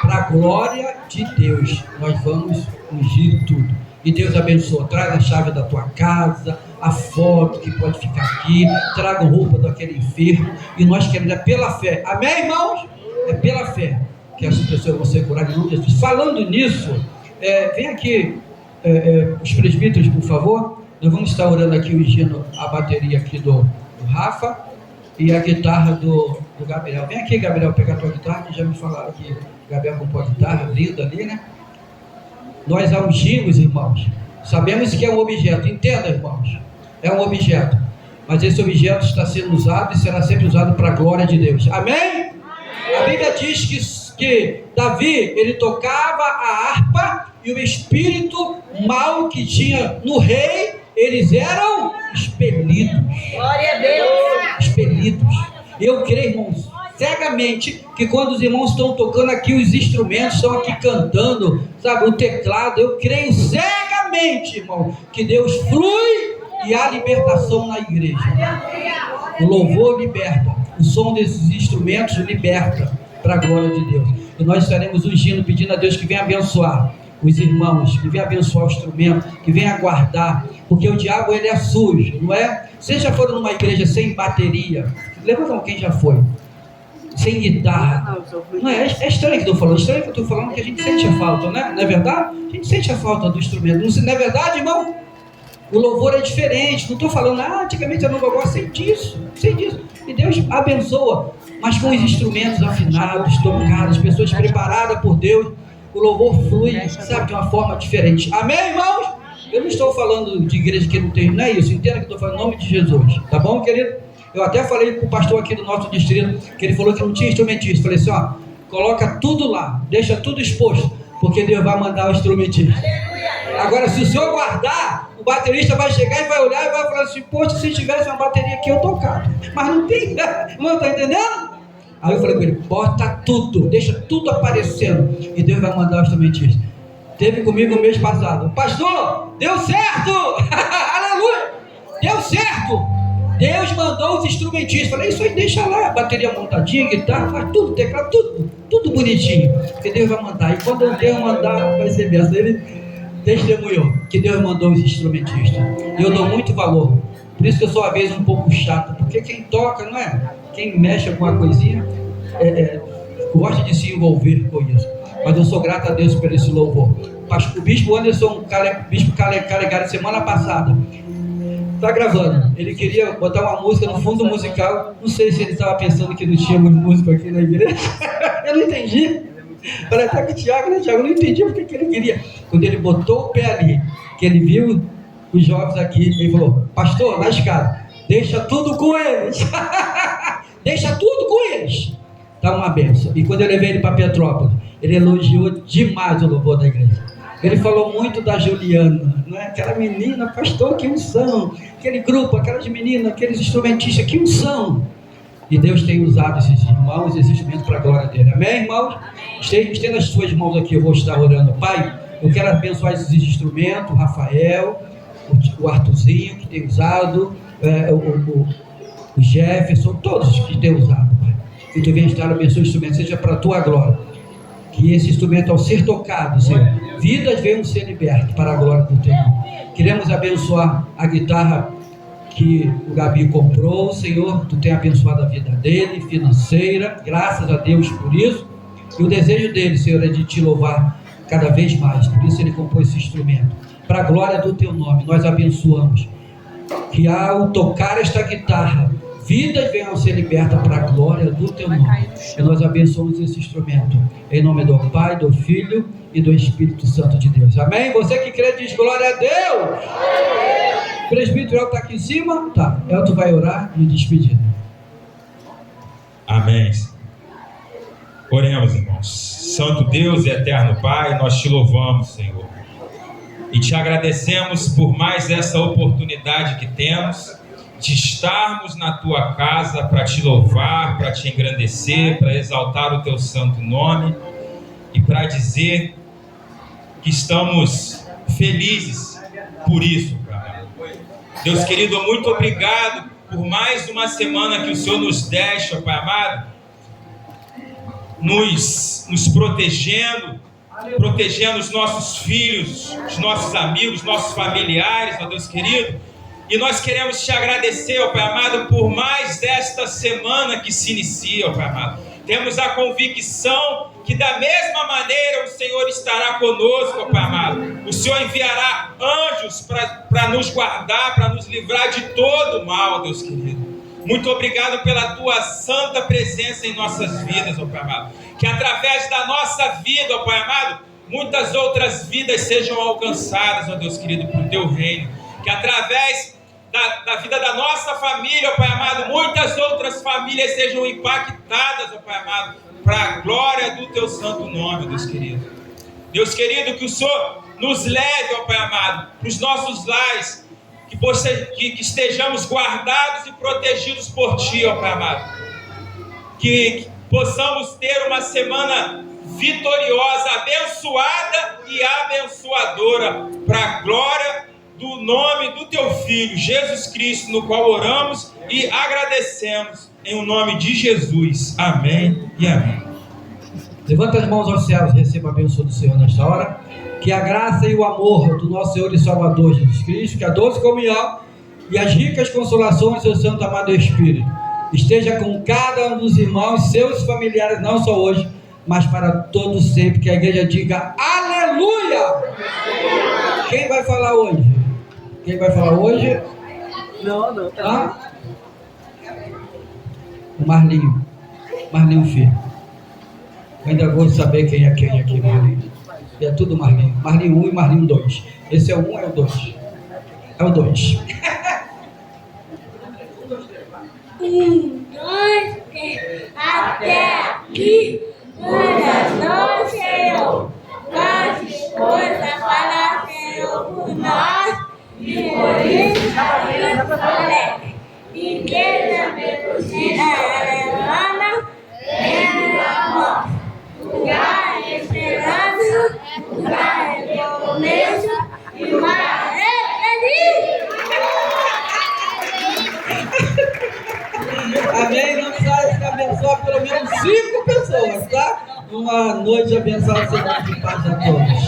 Para a glória de Deus, nós vamos ungir tudo. E Deus abençoa. Traz a chave da tua casa, a foto que pode ficar aqui, traga roupa daquele enfermo. E nós queremos, é pela fé. Amém, irmãos? É pela fé que essas pessoas vão ser curadas em nome de Jesus. Falando nisso, vem aqui os presbíteros, por favor. Nós vamos estar orando aqui, ungindo a bateria aqui do Rafa e a guitarra do Gabriel. Vem aqui, Gabriel, pegar a tua guitarra, que já me falaram que Gabriel comprou a guitarra, linda ali, né? Nós a ungimos, irmãos. Sabemos que é um objeto, entenda, irmãos. É um objeto, mas esse objeto está sendo usado e será sempre usado para a glória de Deus. Amém? A Bíblia diz que Davi, ele tocava a harpa e o espírito mau que tinha no rei, eles eram expelidos. Glória a Deus. Expelidos. Eu creio, irmãos, cegamente, que quando os irmãos estão tocando aqui, os instrumentos estão aqui cantando, sabe, o teclado, eu creio cegamente, irmão, que Deus flui e há libertação na igreja. O louvor liberta, o som desses instrumentos liberta para a glória de Deus. E nós estaremos ungindo, pedindo a Deus que venha abençoar os irmãos, que venha abençoar o instrumento, que venha guardar, porque o diabo ele é sujo, não é? Vocês já foram numa igreja sem bateria? Levanta a mão quem já foi. Sem guitarra. Não é estranho que eu estou falando, estranho que eu estou falando, que a gente sente a falta, né? Não é verdade? A gente sente a falta do instrumento. Não é verdade, irmão? O louvor é diferente. Não estou falando, antigamente eu não gostava, sei disso. E Deus abençoa, mas com os instrumentos afinados, tocados, pessoas preparadas por Deus, o louvor flui, sabe, de uma forma diferente. Amém, irmãos? Eu não estou falando de igreja que não tem, não é isso. Entenda que eu estou falando em nome de Jesus. Tá bom, querido? Eu até falei com o pastor aqui do nosso distrito, que ele falou que não tinha instrumentista. Falei assim, ó, coloca tudo lá, deixa tudo exposto, porque Deus vai mandar o instrumentista. Agora, se o senhor guardar, o baterista vai chegar e vai olhar e vai falar assim, poxa, se tivesse uma bateria aqui eu tocava. Mas não tem, não tá entendendo? Aí eu falei com ele, bota tudo, deixa tudo aparecendo, e Deus vai mandar o instrumentista. Teve comigo o mês passado, pastor, deu certo, aleluia, deu certo. Deus mandou os instrumentistas. Falei, isso aí deixa lá, bateria montadinha, guitarra, faz tudo, teclado, tudo bonitinho, que Deus vai mandar. E quando Deus mandar, vai ser benção. Ele testemunhou que Deus mandou os instrumentistas. E eu dou muito valor. Por isso que eu sou às vezes um pouco chato, porque quem toca, não é? Quem mexe alguma coisinha, gosta de se envolver com isso. Mas eu sou grato a Deus por esse louvor. O bispo Anderson, bispo Calegari, semana passada, está gravando. Ele queria botar uma música no fundo musical. Não sei se ele estava pensando que não tinha muito músico aqui na igreja. Eu não entendi. Falei até que o Tiago, né, Tiago? Eu não entendi porque que ele queria. Quando ele botou o pé ali, que ele viu os jovens aqui, ele falou, pastor, na escada, deixa tudo com eles. Deixa tudo com eles. Tá uma benção. E quando eu levei ele para Petrópolis, ele elogiou demais o louvor da igreja. Ele falou muito da Juliana, né? Aquela menina, pastor, que unção. Aquele grupo, aquelas meninas, aqueles instrumentistas, que unção. E Deus tem usado esses irmãos e esses instrumentos para a glória dele. Amém, irmãos? Estenda as suas mãos aqui, eu vou estar orando. Pai, eu quero abençoar esses instrumentos, o Rafael, o Arthurzinho, que tem usado, o Jefferson, todos que tem usado, Pai. Que tu venha estar abençoando o instrumento, seja para a tua glória. Que esse instrumento, ao ser tocado, Senhor, vidas venham ser libertas para a glória do teu nome. Queremos abençoar a guitarra que o Gabi comprou, Senhor, tu tem abençoado a vida dele, financeira, graças a Deus por isso. E o desejo dele, Senhor, é de te louvar cada vez mais. Por isso ele comprou esse instrumento. Para a glória do teu nome, nós abençoamos. Que ao tocar esta guitarra, vidas venham a ser libertas para a glória do teu nome. E nós abençoamos esse instrumento. Em nome do Pai, do Filho e do Espírito Santo de Deus. Amém? Você que crê diz glória a Deus. O presbítero está aqui em cima? Tá. Elton vai orar e despedir. Amém. Oremos, irmãos. Santo Deus e eterno Pai, nós te louvamos, Senhor. E te agradecemos por mais essa oportunidade que temos de estarmos na tua casa para te louvar, para te engrandecer, para exaltar o teu santo nome e para dizer que estamos felizes por isso, Pai. Deus querido, muito obrigado por mais uma semana que o Senhor nos deixa, Pai amado, nos protegendo os nossos filhos, os nossos amigos, nossos familiares, ó Deus querido. E nós queremos te agradecer, ó Pai amado, por mais esta semana que se inicia, ó Pai amado. Temos a convicção que da mesma maneira o Senhor estará conosco, ó Pai amado. O Senhor enviará anjos para nos guardar, para nos livrar de todo o mal, ó Deus querido. Muito obrigado pela tua santa presença em nossas vidas, ó Pai amado. Que através da nossa vida, ó Pai amado, muitas outras vidas sejam alcançadas, ó Deus querido, por teu reino. Que através da vida da nossa família, ó Pai amado, muitas outras famílias sejam impactadas, ó Pai amado, para a glória do teu santo nome, Deus querido. Deus querido, que o Senhor nos leve, ó Pai amado, para os nossos lares, que estejamos guardados e protegidos por Ti, ó Pai amado. Que possamos ter uma semana vitoriosa, abençoada e abençoadora, para a glória do nome do Teu Filho, Jesus Cristo, no qual oramos e agradecemos, em o nome de Jesus. Amém e amém. Levanta as mãos aos céus e receba a bênção do Senhor nesta hora. Que a graça e o amor do nosso Senhor e Salvador Jesus Cristo, que a doce comunhão e as ricas consolações do seu Santo Amado Espírito esteja com cada um dos irmãos, seus familiares, não só hoje, mas para todos sempre. Que a igreja diga aleluia! Quem vai falar hoje? Quem vai falar hoje? Não. Ah? O Marlinho Filho. Eu ainda vou saber quem é quem aqui, Marlinho. E é tudo Marlinho. Marlinho 1 e Marlinho 2. Esse é o 1, é o 2. É o 2. 1, 2, 3. Até aqui, nos Senhor. Quantas coisas para Senhor por nós. E por isso, alegre. Igreja Ana, amor. Lugar de esperança, lugar de começo e uma Amém? Não sai de abençoar pelo menos 5 pessoas, tá? Uma noite abençoada, semana de paz a todos.